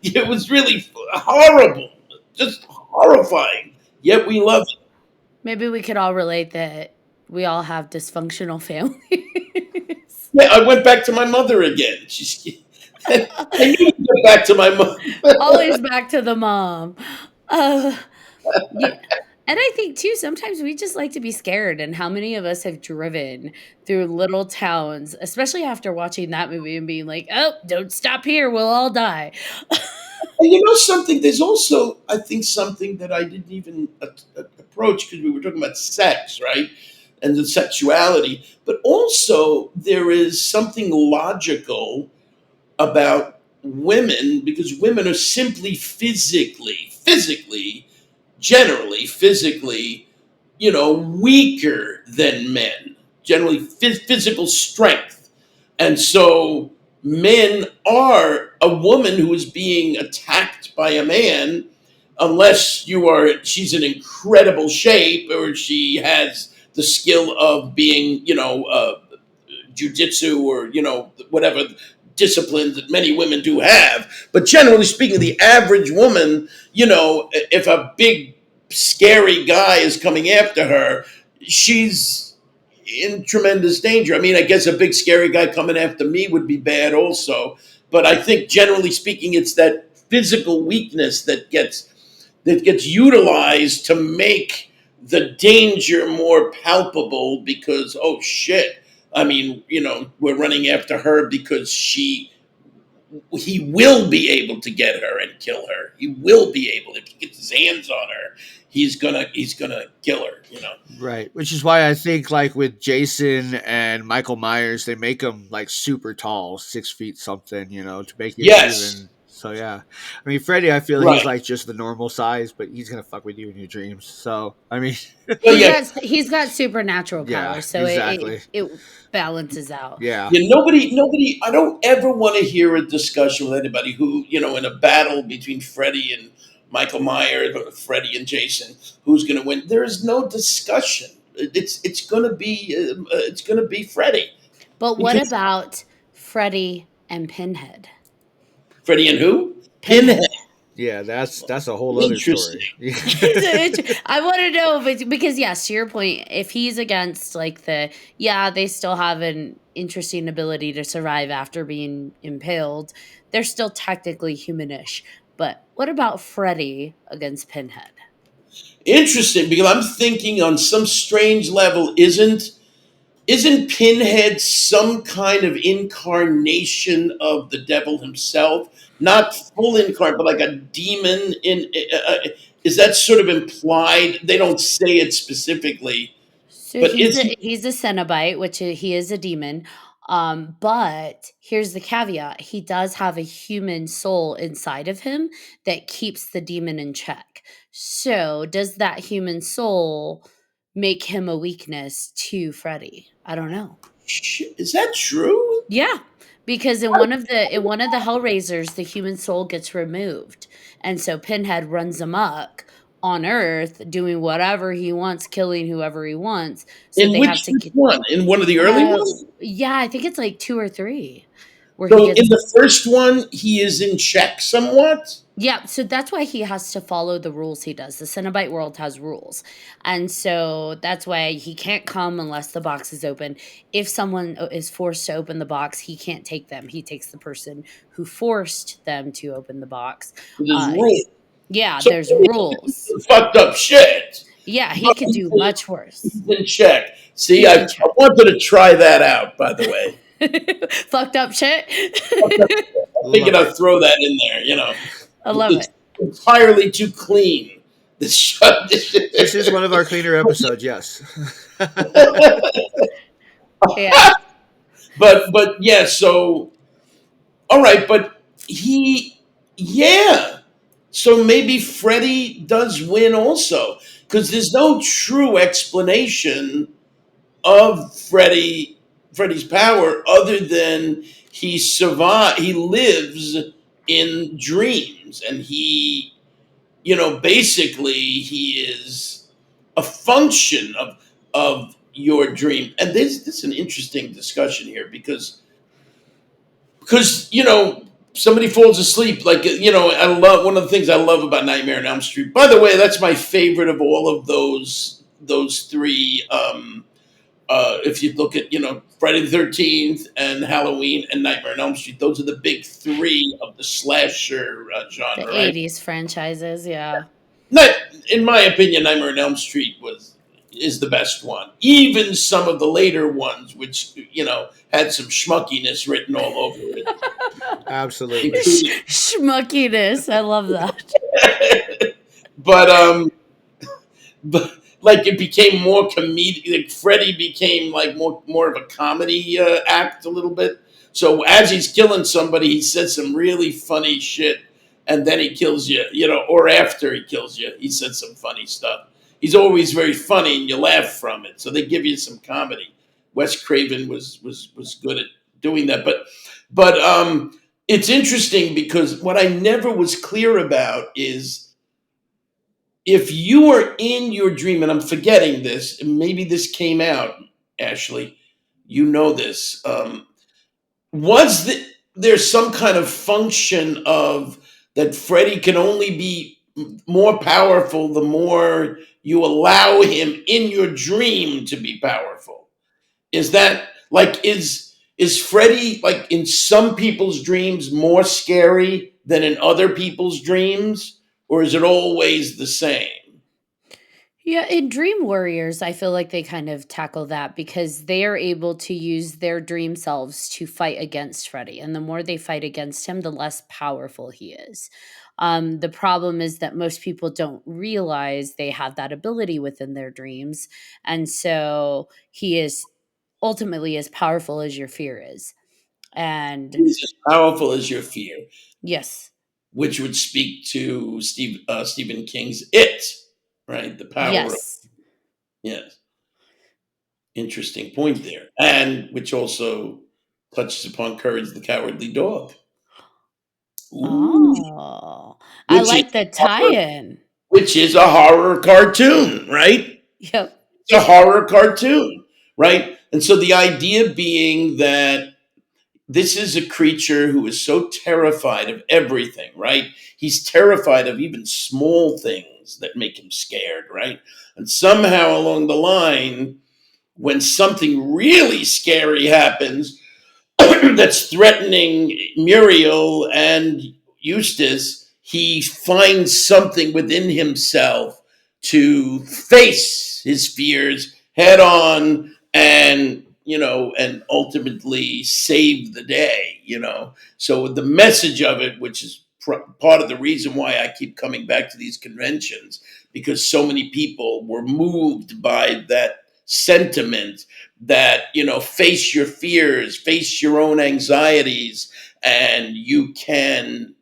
It was really horrible, just horrifying. Yet we love it. Maybe we could all relate that we all have dysfunctional families. Yeah, I went back to my mother again. I knew to get back to my mother. Always back to the mom. Uh, yeah. And I think too, sometimes we just like to be scared. And how many of us have driven through little towns, especially after watching that movie and being like, oh, don't stop here, we'll all die. And something, there's also, I think, something that I didn't even approach because we were talking about sex, right? And the sexuality. But also, there is something logical about women because women are simply generally physically, weaker than men, generally physical strength. And so men are a woman who is being attacked by a man, unless she's in incredible shape or she has the skill of being, jujitsu or, whatever discipline that many women do have. But generally speaking, the average woman, if a big scary guy is coming after her, she's in tremendous danger. I mean, I guess a big scary guy coming after me would be bad also. But I think generally speaking, it's that physical weakness that gets utilized to make the danger more palpable because, oh shit, I mean, we're running after her because he will be able to get her and kill her. He will be able, if he gets his hands on her, he's gonna kill her. Right. Which is why I think like with Jason and Michael Myers, they make them like super tall, 6 feet something, to make it Yes, even. So yeah. I mean, Freddy, I feel he's right. like just the normal size, but he's gonna fuck with you in your dreams. So I mean, Well, yeah, He's got supernatural yeah, powers, so exactly. it balances out. Yeah. yeah. Nobody. I don't ever want to hear a discussion with anybody who, in a battle between Freddy and Michael Myers or Freddy and Jason, who's going to win. There is no discussion. It's going to be Freddy But what because about Freddy and Pinhead? Freddy and who? Pinhead. Pinhead. Yeah, that's a whole other Interesting. story. I want to know because yes, to your point, if he's against like they still have an interesting ability to survive after being impaled. They're still technically humanish. But what about Freddy against Pinhead? Interesting, because I'm thinking on some strange level, isn't Pinhead some kind of incarnation of the devil himself? Not full incarnate, but like a demon. Is that sort of implied? They don't say it specifically, So but is he's a Cenobite, which he is a demon. But here's the caveat: he does have a human soul inside of him that keeps the demon in check. So does that human soul make him a weakness to Freddy? I don't know. is that true? Yeah, because in one of the Hellraisers, the human soul gets removed, and so Pinhead runs amok on Earth, doing whatever he wants, killing whoever he wants. So In they have which to get. one? In one of the early ones? Yeah, I think it's like 2 or 3 where he So in gets. the first one, he is in check somewhat. Yeah, so that's why he has to follow the rules he does. The Cenobite world has rules. And so that's why he can't come unless the box is open. If someone is forced to open the box, he can't take them. He takes the person who forced them to open the box. There's Uh, rules. yeah, So there's rules. fucked up shit. Yeah, he But could do much worse. he's in check. See, He's I in check. wanted to try that out, by the way. Fucked up shit. I figured Love I'd it. throw that in there. You know, I love it's it. entirely too clean. This show. This is one of our cleaner episodes, yes. Yeah. But yeah. So all right, but yeah. So maybe Freddy does win also, because there's no true explanation of Freddy's power other than he lives in dreams, and basically he is a function of your dream. And this is an interesting discussion here, because somebody falls asleep, like, I love one of the things I love about Nightmare on Elm Street. By the way, that's my favorite of all of those three. If you look at Friday the 13th and Halloween and Nightmare on Elm Street, those are the big three of the slasher The genre, right? 80s franchises, yeah. Not, in my opinion, Nightmare on Elm Street is the best one. Even some of the later ones, which had some schmuckiness written all over it, Absolutely. including. Schmuckiness. I love that. but but like it became more comedic. Like Freddy became like more of a comedy act a little bit. So as he's killing somebody, he says some really funny shit, and then he kills you. Or after he kills you, he says some funny stuff. He's always very funny, and you laugh from it. So they give you some comedy. Wes Craven was good at doing that, but it's interesting because what I never was clear about is if you are in your dream, and I'm forgetting this, and maybe this came out, Ashley, you know this. Was there some kind of function of that Freddy can only be more powerful the more you allow him in your dream to be powerful? Is that like is Freddy like in some people's dreams more scary than in other people's dreams, or is it always the same? Yeah, in Dream Warriors, I feel like they kind of tackle that because they are able to use their dream selves to fight against Freddy. And the more they fight against him, the less powerful he is. The problem is that most people don't realize they have that ability within their dreams. And so he is ultimately as powerful as your fear is. And He's as powerful as your fear, yes, which would speak to Stephen King's It, right? The power of, yes. yes, interesting point there, and which also touches upon Courage the Cowardly Dog. Ooh, Oh, I which is like the tie horror, in. which is a horror cartoon, right? Yep. It's a horror cartoon, right? And so the idea being that this is a creature who is so terrified of everything, right? He's terrified of even small things that make him scared, right? And somehow along the line, when something really scary happens that's threatening Muriel and Eustace, he finds something within himself to face his fears head on and ultimately save the day. So the message of it, which is part of the reason why I keep coming back to these conventions, because so many people were moved by that sentiment that face your fears, face your own anxieties, and you can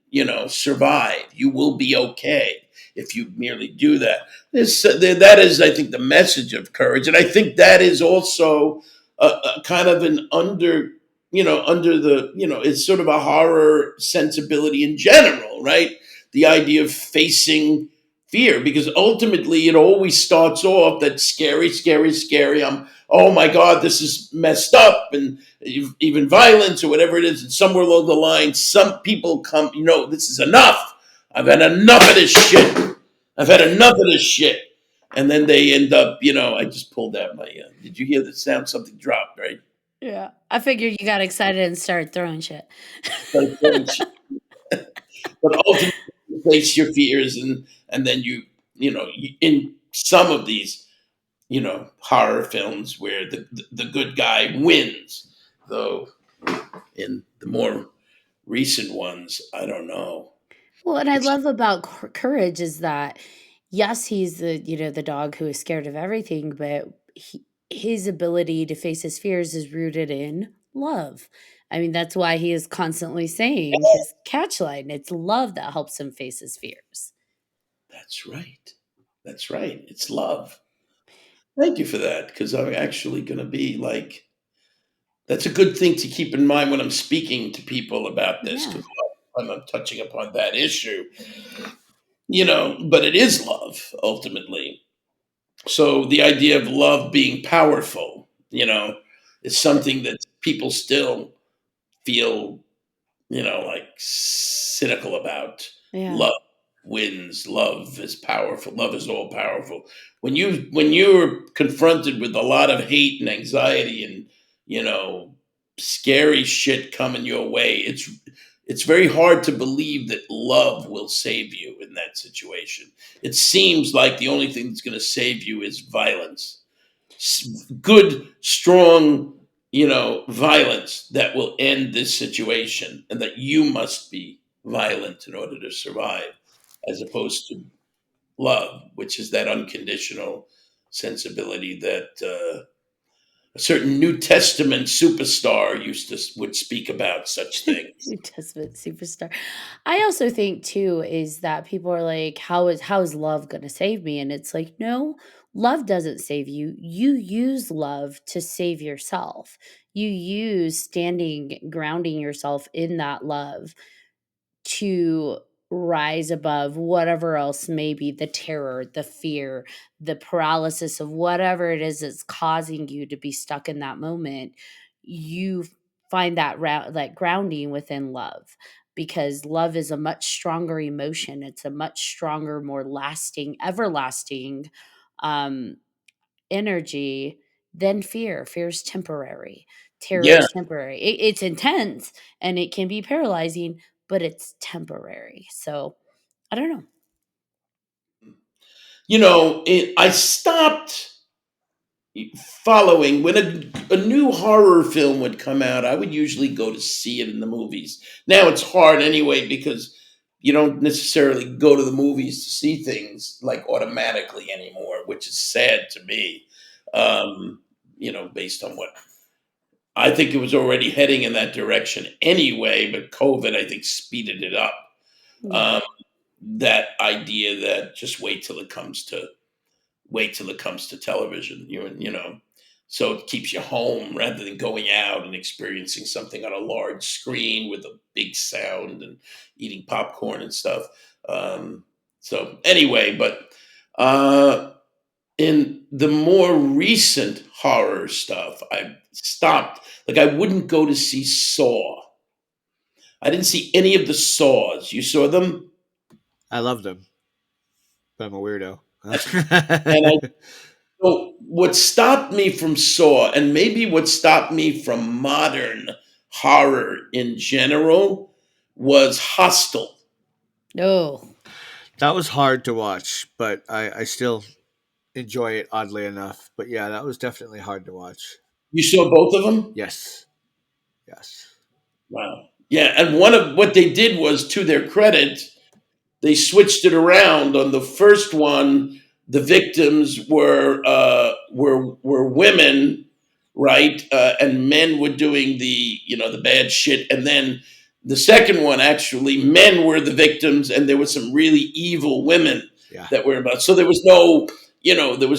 survive. You will be okay if you merely do that. That is, I think, the message of Courage, and I think that is also a kind of an under the it's sort of a horror sensibility in general, right? The idea of facing fear, because ultimately it always starts off that scary, scary, scary. Oh my God, this is messed up, and even violence or whatever it is. And somewhere along the line, some people come, this is enough. I've had enough of this shit. I've had enough of this shit. And then they end up, I just pulled out my, did you hear the sound? Something dropped, right? Yeah. I figured you got excited and started throwing shit. Started throwing shit. But ultimately, you face your fears, and then in some of these, horror films where the good guy wins, though In the more recent ones, I don't know. Well, and I It's love about courage is that yes, he's the the dog who is scared of everything, but his ability to face his fears is rooted in love. I mean, that's why he is constantly saying his catch line. It's love that helps him face his fears. that's right. That's right. It's love. Thank you for that, because I'm actually going to be like, that's a good thing to keep in mind when I'm speaking to people about this, Yeah. because I'm not touching upon that issue, but it is love ultimately. So the idea of love being powerful, is something that people still feel, like cynical about. Yeah. Love wins. Love is powerful. Love is all powerful. When you're confronted with a lot of hate and anxiety and scary shit coming your way, it's very hard to believe that love will save you in that situation. It seems like the only thing that's going to save you is violence. Good, strong, violence that will end this situation, and that you must be violent in order to survive, as opposed to love, which is that unconditional sensibility that a certain New Testament superstar would speak about such things. New Testament superstar. I also think too is that people are like, how is love gonna save me? And it's like, no, love doesn't save you. You use love to save yourself. You use grounding yourself in that love to rise above whatever else may be the terror, the fear, the paralysis of whatever it is that's causing you to be stuck in that moment. You find that grounding within love because love is a much stronger emotion. It's a much stronger, more lasting, everlasting um, energy than fear. Fear is temporary. Terror Yeah, is temporary. It's intense and it can be paralyzing, but it's temporary. So I don't know. I stopped following when a new horror film would come out. I would usually go to see it in the movies. Now it's hard anyway, because you don't necessarily go to the movies to see things like automatically anymore, which is sad to me. um, Based on what I think, it was already heading in that direction anyway, but COVID, I think, speeded it up. Yeah. um, that idea that just wait till it comes to television. So it keeps you home rather than going out and experiencing something on a large screen with a big sound and eating popcorn and stuff. So anyway, but in the more recent horror stuff, I stopped. Like, I wouldn't go to see Saw. I didn't see any of the Saws. You saw them? I love them, but I'm a weirdo. And so what stopped me from Saw, and maybe what stopped me from modern horror in general, was Hostel. No. That was hard to watch, but I still enjoy it oddly enough. But yeah, that was definitely hard to watch. You saw both of them? Yes. Yes. Wow. Yeah, and one of what they did was, to their credit, they switched it around. On the first one, the victims were women, right? And men were doing the bad shit. And then the second one, actually, men were the victims, and there were some really evil women Yeah. that were about. So there was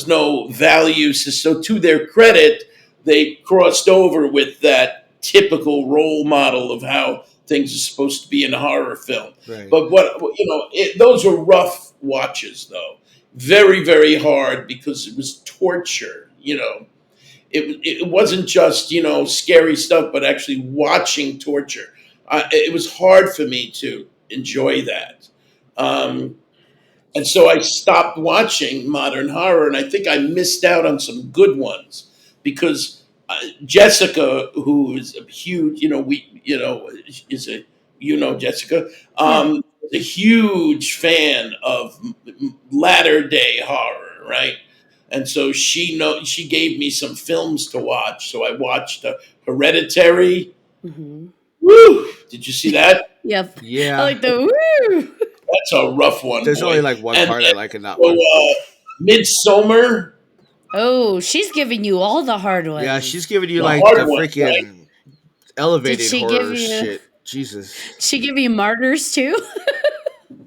no value. So to their credit, they crossed over with that typical role model of how things are supposed to be in a horror film. Right. But those were rough watches, though. Very, very hard, because it was torture. It wasn't just scary stuff, but actually watching torture. It was hard for me to enjoy that. Um, and so I stopped watching modern horror, and I think I missed out on some good ones, because Jessica, who is a huge, is a, Jessica, Yeah. is a huge fan of latter day horror, right? And so she gave me some films to watch. So I watched Hereditary. Hmm. Woo! Did you see that? Yep. I Yeah. like the woo. That's a rough one, There's only boy. like one And part I like in that so, one. Midsummer, Oh, she's giving you all the hard Yeah, she's ones. giving you the like hard the one, right? freaking Did elevated she give horror you? shit. Jesus. She give you martyrs too?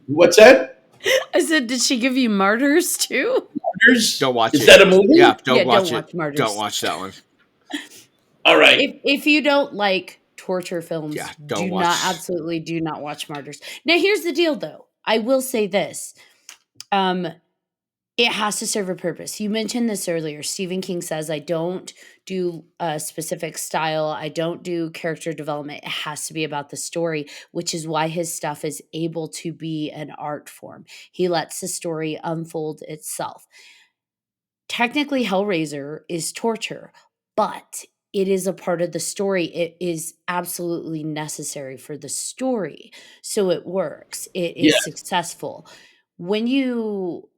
What's that? I said, did she give you martyrs too? Martyrs? Don't watch Is it. that a movie? Yeah, don't Yeah, don't watch it. watch Don't martyrs. watch that one. All right. If you don't like torture Yeah, films, don't watch. absolutely do not watch martyrs. Now here's the deal though. I will say this. Um it has to serve a purpose. You mentioned this earlier. Stephen King says, I don't do a specific style. I don't do character development. It has to be about the story, which is why his stuff is able to be an art form. He lets the story unfold itself. Technically, Hellraiser is torture, but it is a part of the story. It is absolutely necessary for the story. So it works, it Yeah. is successful. When you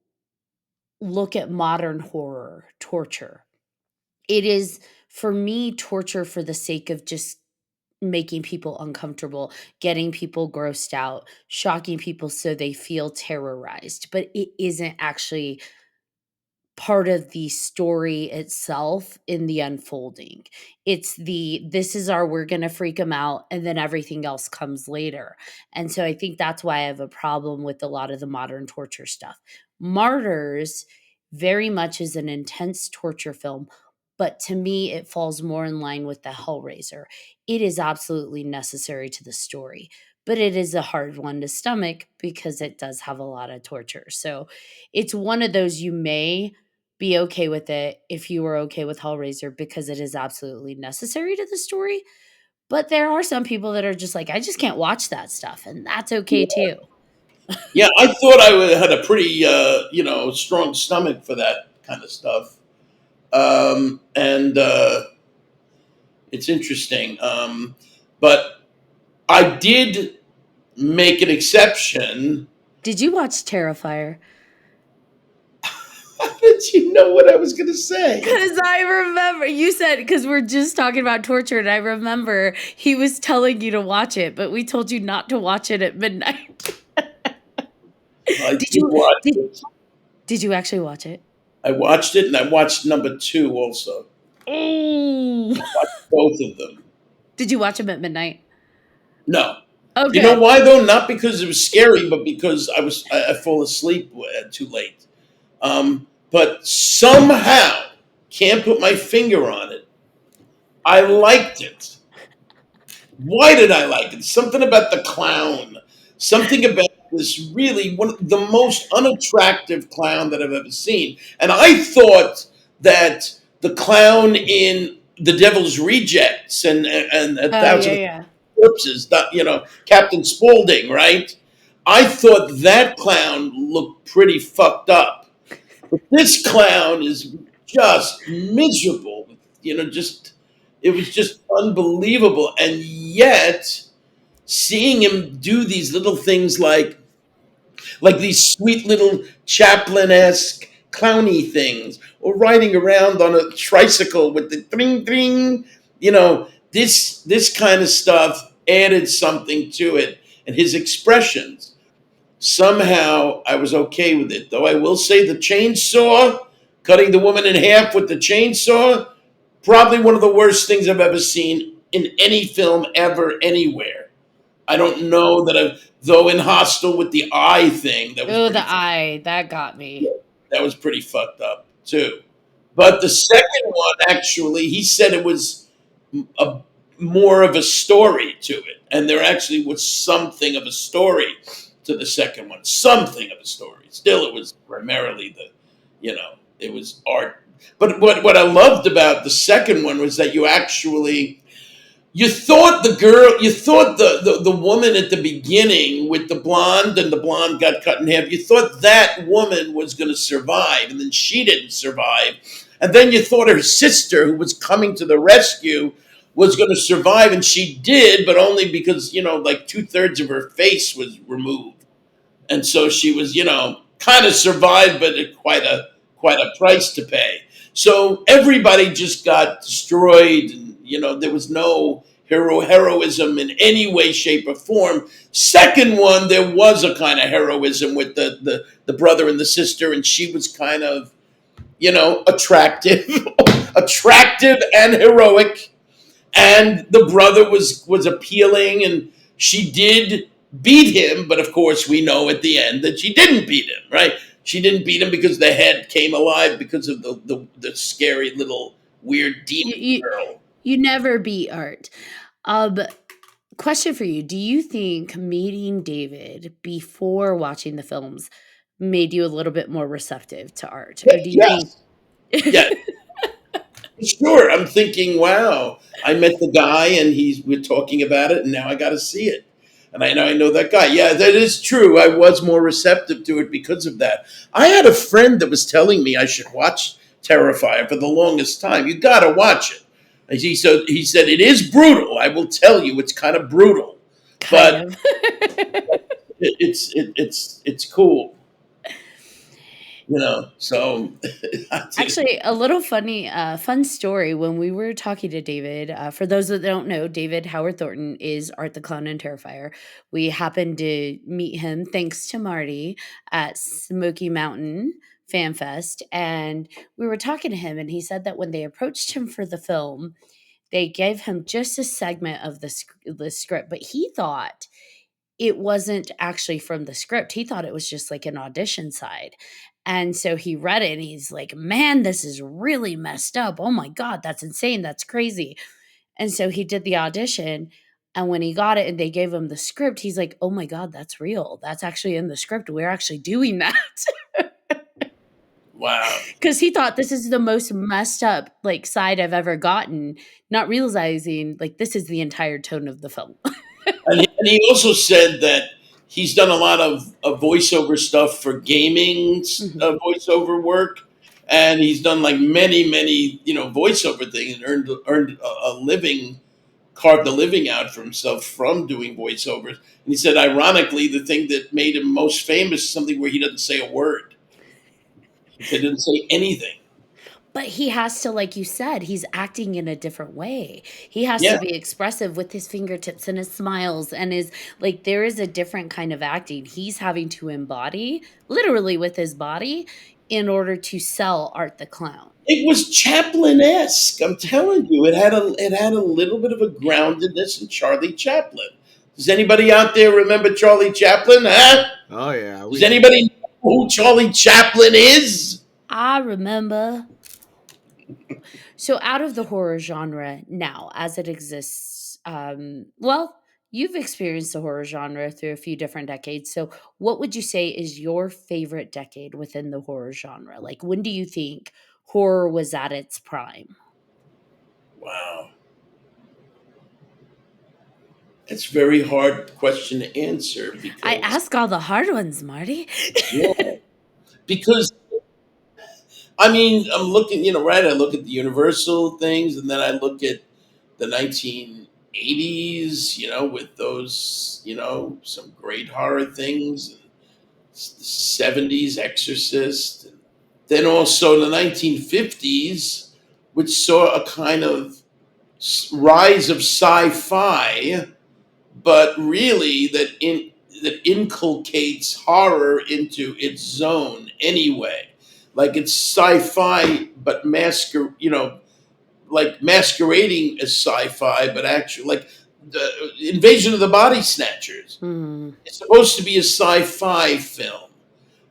look at modern horror torture, it is for me torture for the sake of just making people uncomfortable, getting people grossed out, shocking people so they feel terrorized, but it isn't actually part of the story itself in the unfolding. It's this is our we're going to freak them out and then everything else comes later. And so I think that's why I have a problem with a lot of the modern torture stuff. Martyrs very much is an intense torture film, but to me it falls more in line with the Hellraiser. It is absolutely necessary to the story, but it is a hard one to stomach because it does have a lot of torture. So it's one of those you may be okay with it if you were okay with Hellraiser because it is absolutely necessary to the story. But there are some people that are just like, I just can't watch that stuff, and that's okay too. Yeah, I thought had a pretty, strong stomach for that kind of stuff. And it's interesting. But I did make an exception. Did you watch Terrifier? How did you know what I was going to say? Because I remember you said, because we're just talking about torture, and I remember he was telling you to watch it, but we told you not to watch it at midnight. I did did you watch did, it. did you actually watch it? I watched it, and I watched number 2 also. Oh. Both of them. Did you watch them at midnight? No. You know Okay. why though? Not because it was scary, but because I fall asleep too late. But somehow can't put my finger on it. I liked it. Why did I like it? Something about the clown. Something about this really one the most unattractive clown that I've ever seen. And I thought that the clown in The Devil's Rejects and A Oh, yeah, Thousand yeah. Corpses, Captain Spaulding, right? I thought that clown looked pretty fucked up. But this clown is just miserable. Just it was just unbelievable. And yet, seeing him do these little things like these sweet little Chaplin-esque clowny things, or riding around on a tricycle with the ding ding, this kind of stuff added something to it, and his expressions. Somehow, I was okay with it. Though I will say, the chainsaw, cutting the woman in half with the chainsaw, probably one of the worst things I've ever seen in any film ever, anywhere. I don't know that though in Hostel with the eye thing, that was Oh, pretty the eye. That got me. that was pretty fucked up too. But the second one, actually, he said it was a more of a story to it, and there actually was something of a story to the second one, something of a story. Still, it was primarily it was art. But what I loved about the second one was that you thought you thought the woman at the beginning with the blonde, and the blonde got cut in half. You thought that woman was going to survive, and then she didn't survive. And then you thought her sister, who was coming to the rescue, was going to survive, and she did, but only because like 2/3 of her face was removed, and so she was kind of survived, but at quite a price to pay. So everybody just got destroyed, and there was no heroism in any way, shape, or form. Second one, there was a kind of heroism with the brother and the sister, and she was kind of, attractive, attractive and heroic, and the brother was appealing, and she did beat him, but of course we know at the end that she didn't beat him, right? She didn't beat him because the head came alive because of the scary little weird You, demon you, girl. you never beat art. Um, Question for you. Do you think meeting David before watching the films made you a little bit more receptive to art? Or do you think Yes, yes, sure. I'm thinking, wow, I met the guy and we're talking about it, and now I got to see it. And I know that guy. Yeah, that is true. I was more receptive to it because of that. I had a friend that was telling me I should watch Terrifier for the longest time. You got to watch it. And he said it is brutal. I will tell you, it's kind of brutal, kind but of? it's cool. So Actually, a little fun story. When we were talking to David, for those that don't know, David Howard Thornton is Art the Clown and Terrifier. We happened to meet him thanks to Marty at Smoky Mountain Fan Fest, and we were talking to him, and he said that when they approached him for the film, they gave him just a segment of the script, but he thought it wasn't actually from the script. He thought it was just like an audition side. And so he read it and he's like, man, this is really messed up. Oh my God, that's insane. That's crazy. And so he did the audition. And when he got it and they gave him the script, he's like, oh my God, that's real. That's actually in the script. We're actually doing that. wow. Because he thought this is the most messed up like side I've ever gotten, not realizing like this is the entire tone of the film. And he also said that he's done a lot of voiceover stuff for gaming, Mhm. voiceover work, and he's done like many voiceover things and earned a living, carved a living out for himself from doing voiceovers. And he said, ironically, the thing that made him most famous is something where he doesn't say a word. He said he didn't say anything. But he has to, like you said, he's acting in a different way. He has Yeah, to be expressive with his fingertips and his smiles and his like there is a different kind of acting he's having to embody literally with his body in order to sell Art the Clown. it was Chaplin-esque. I'm telling you, it had a little bit of a groundedness in Charlie Chaplin. Does anybody out there remember Charlie Chaplin? Huh? Oh yeah, Does we do. anybody know who Charlie Chaplin is? I remember. So out of the horror genre now as it exists, well, you've experienced the horror genre through a few different decades. So what would you say is your favorite decade within the horror genre? Like when do you think horror was at its prime? Wow, it's a very hard question to answer I because ask all the hard ones, Marty. yeah, because I mean I'm looking, right? I look at the Universal things, and then I look at the 1980s, with those, some great horror things, and the 70s Exorcist, and then also the 1950s, which saw a kind of rise of sci-fi, but really that inculcates horror into its zone anyway. Like it's sci-fi, but like masquerading as sci-fi, but actually like the Invasion of the Body Snatchers. Hmm. It's supposed to be a sci-fi film,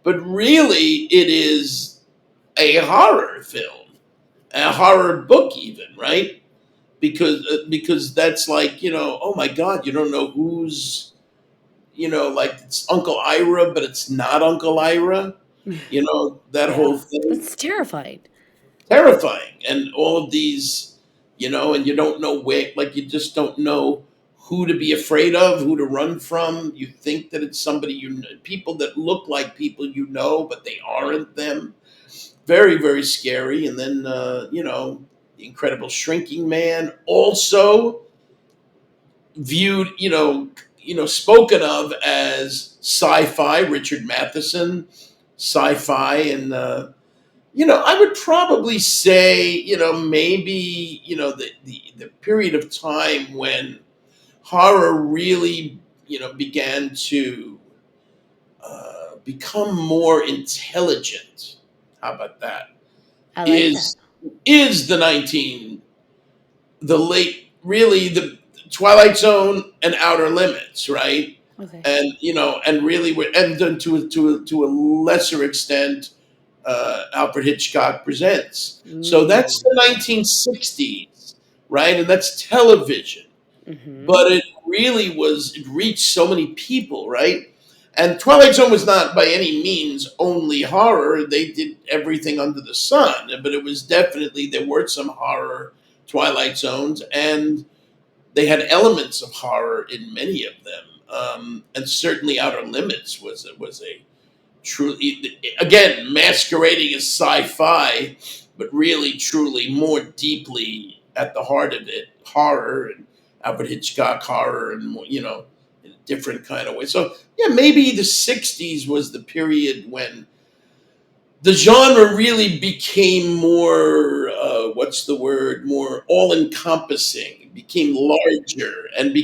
but really it is a horror film, a horror book, even, right? Because that's like, oh my God, you don't know who's, like it's Uncle Ira, but it's not Uncle Ira. That Yeah, whole thing. that's terrifying. Terrifying, and all of these, and you don't know where, like you just don't know who to be afraid of, who to run from. You think that it's somebody, people that look like people, but they aren't them. Very, very scary. And then the Incredible Shrinking Man, also viewed, spoken of as sci-fi. Richard Matheson, sci-fi, and I would probably say, maybe, the period of time when horror really, began to become more intelligent. How about that? I like that. Is the late, really the Twilight Zone and Outer Limits, right? Okay. And really, and then to a lesser extent, Alfred Hitchcock Presents. So that's Ooh. the 1960s, right? And that's television. Mm-hmm. But it really was, it reached so many people, right? And Twilight Zone was not by any means only horror. They did everything under the sun, but it was definitely, there were some horror Twilight Zones, and they had elements of horror in many of them. And certainly Outer Limits was a truly, again, masquerading as sci-fi, but really truly more deeply at the heart of it, horror and Alfred Hitchcock horror, and more, in a different kind of way. So yeah, maybe the 60s was the period when the genre really became more, what's the word, more all-encompassing, became larger, and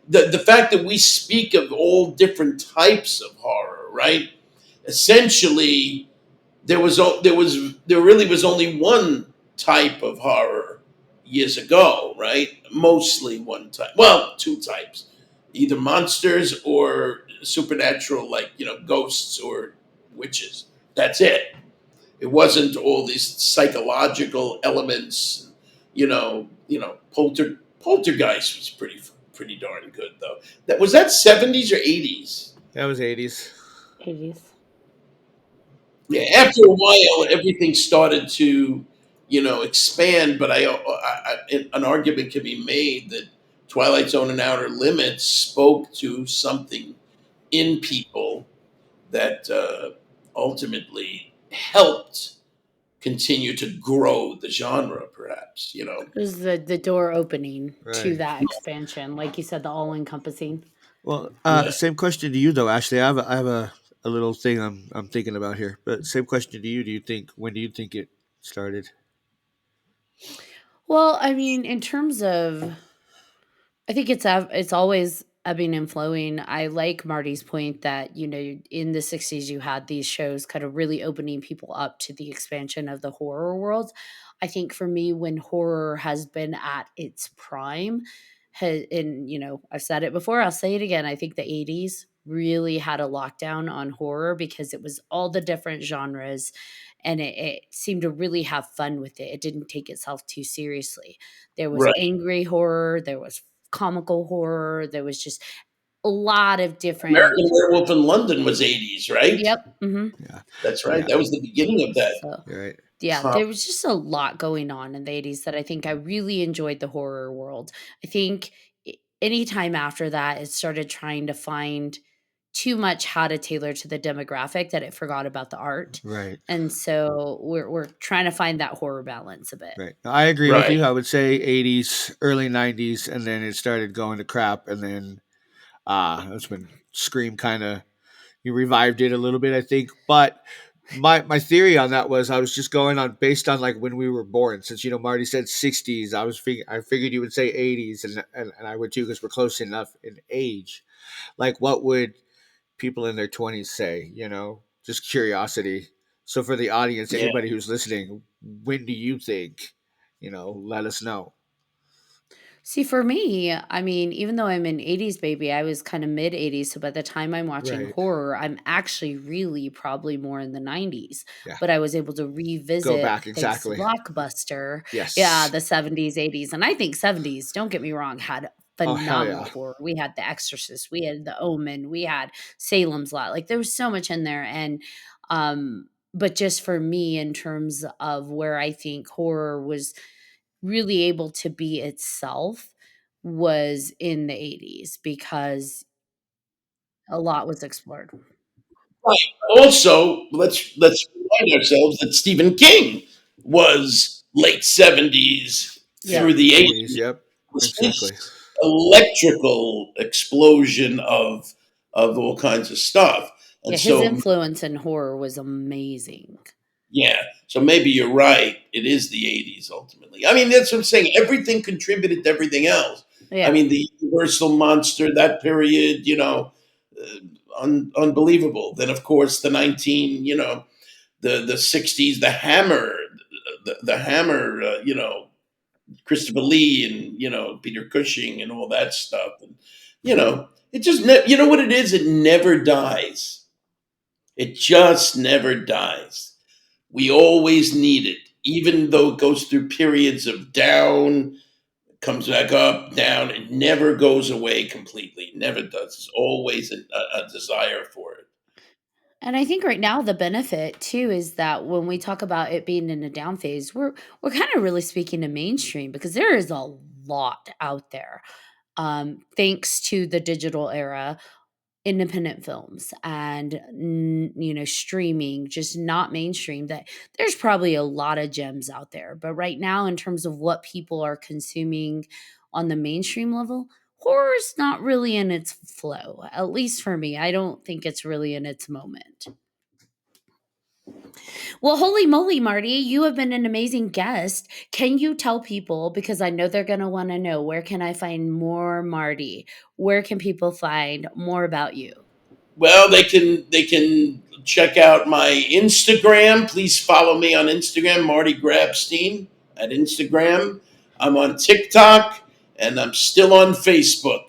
the fact that we speak of all different types of horror, right? Essentially, there really was only one type of horror years ago, right? Mostly one type. Well, two types, either monsters or supernatural, like ghosts or witches. That's it. It wasn't all these psychological elements. Poltergeist was pretty darn good though. That 70s or 80s. That was 80s. 80s. Yeah, after a while, everything started to, expand. But an argument can be made that Twilight Zone and Outer Limits spoke to something in people that ultimately helped continue to grow the genre. Perhaps, It was the door opening to Right. that expansion, like you said, the all encompassing. Well, Yeah. same question to you though, Ashley. I have a little thing I'm thinking about here. But same question to you. When do you think it started? Well, I mean, in terms of, I think it's always ebbing and flowing. I like Marty's point that in the '60s you had these shows kind of really opening people up to the expansion of the horror world. I think for me, when horror has been at its prime, and I've said it before, I'll say it again. I think the '80s really had a lockdown on horror because it was all the different genres, and it seemed to really have fun with it. It didn't take itself too seriously. There was Right. angry horror, there was comical horror, there was just a lot of different. American Werewolf in London was 80s, right? Yep, mhm. Yeah. That's right. Yeah. That was the beginning of that. So, You're right. yeah, Com- there was just a lot going on in the '80s that I think I really enjoyed the horror world. I think anytime after that, it started trying to find too much how to tailor to the demographic that it forgot about the art, Right. and so we're trying to find that horror balance a bit. Right. I agree with right. you. I would say 80s, early 90s, and then it started going to crap, and then that's when Scream kind of you revived it a little bit, I think. But my theory on that was I was just going on based on like when we were born. Since Marty said 60s, I figured you would say 80s, and I would too because we're close enough in age. Like what would people in their 20s say? Just curiosity. So for the audience, Yeah. anybody who's listening, when do you think? Let us know. See, for me, I mean, even though I'm an '80s baby, I was kind of mid '80s. So by the time I'm watching Right. horror, I'm actually really probably more in the '90s. Yeah. But I was able to Go revisit, back thanks to exactly. Blockbuster, yeah, Yes. the '70s, '80s. And I think '70s, don't get me wrong, had Oh hell yeah. phenomenal horror. We had The Exorcist, we had The Omen, we had Salem's Lot. Like there was so much in there. But just for me, in terms of where I think horror was really able to be itself was in the '80s because a lot was explored. Right. Also, let's remind ourselves that Stephen King was late 70s Yep. through the 80s. 80s. Yep. Was Exactly. his electrical explosion of all kinds of stuff. And Yeah, his so influence in horror was amazing. yeah. So maybe you're right. It is the 80s ultimately. I mean, that's what I'm saying. Everything contributed to everything else. I Yeah. mean, the Universal monster, that period, unbelievable. Then, of course, the 19, the 60s, the Hammer, the Hammer, Christopher Lee and, Peter Cushing and all that stuff. And, it just, you know what it is? It never dies. It just never dies. We always need it, even though it goes through periods of down, comes back up, down. It never goes away completely. It never does. There's always a desire for it. And I think right now the benefit too is that when we talk about it being in a down phase, we're kind of really speaking to mainstream because there is a lot out there. Thanks to the digital era, independent films and streaming, just not mainstream, that there's probably a lot of gems out there. But right now, in terms of what people are consuming on the mainstream level, horror's not really in its flow. At least for me, I don't think it's really in its moment. Well, holy moly, Marty, you have been an amazing guest. Can you tell people, because I know they're going to want to know, where can I find more Marty? Where can people find more about you? Well, they can check out my Instagram. Please follow me on Instagram, Marty Grabstein at Instagram. I'm on TikTok and I'm still on Facebook.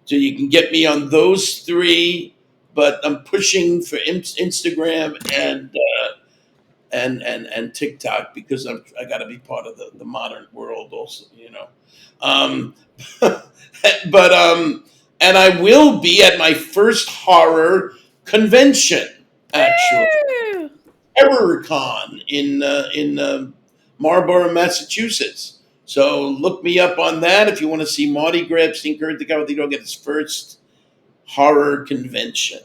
So you can get me on those three, but I'm pushing for Instagram and TikTok because I got to be part of the modern world also. Um, but and I will be at my first horror convention actually, Woo! HorrorCon in Marlborough, Massachusetts. So look me up on that if you want to see Marty Grabstein, Kurt the Cowardly Dog, at his first horror convention.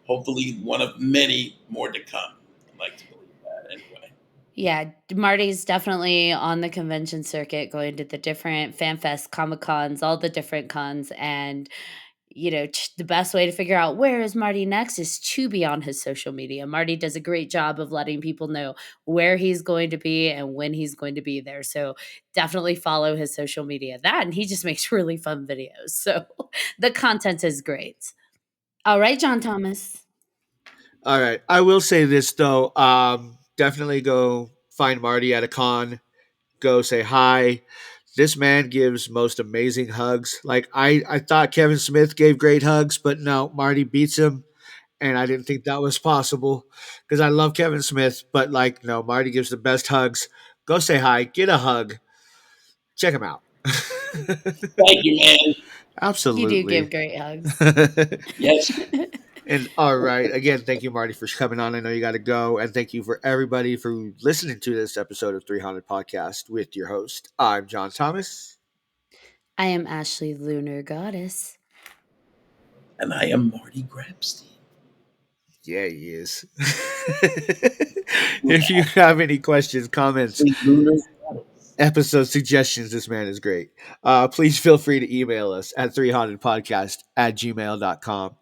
Hopefully, one of many more to come. I'd like to believe that anyway. Yeah, Marty's definitely on the convention circuit, going to the different fan fest, comic cons, all the different cons, and the best way to figure out where is Marty next is to be on his social media. Marty does a great job of letting people know where he's going to be and when he's going to be there. So definitely follow his social media. That and he just makes really fun videos. So the content is great. All right, John Thomas. All right. I will say this though. Definitely go find Marty at a con. Go say hi. This man gives most amazing hugs. Like I thought Kevin Smith gave great hugs, but no, Marty beats him, and I didn't think that was possible because I love Kevin Smith, but like no, Marty gives the best hugs. Go say hi, get a hug, check him out. Thank you, man. You do give Absolutely. great hugs. Yes. And all right, again, thank you, Marty, for coming on. I know you got to go, and thank you for everybody for listening to this episode of 300 Podcast with your host. I'm John Thomas. I am Ashley Lunar Goddess. And I am Marty Grabstein. Yeah, he is. If you have any questions, comments, episode suggestions, this man is great. Please feel free to email us at 300podcast@gmail.com.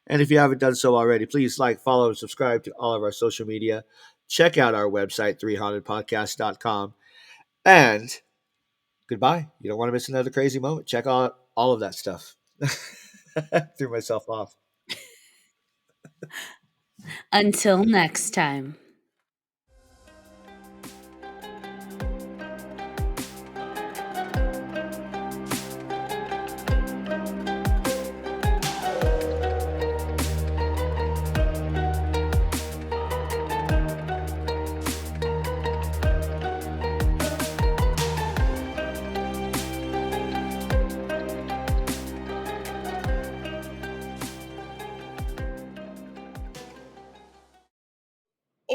And if you haven't done so already, please like, follow, and subscribe to all of our social media. Check out our website, 300podcast.com. And goodbye. You don't want to miss another crazy moment. Check out all of that stuff. Threw myself off. Until next time.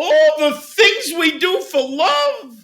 All the things we do for love.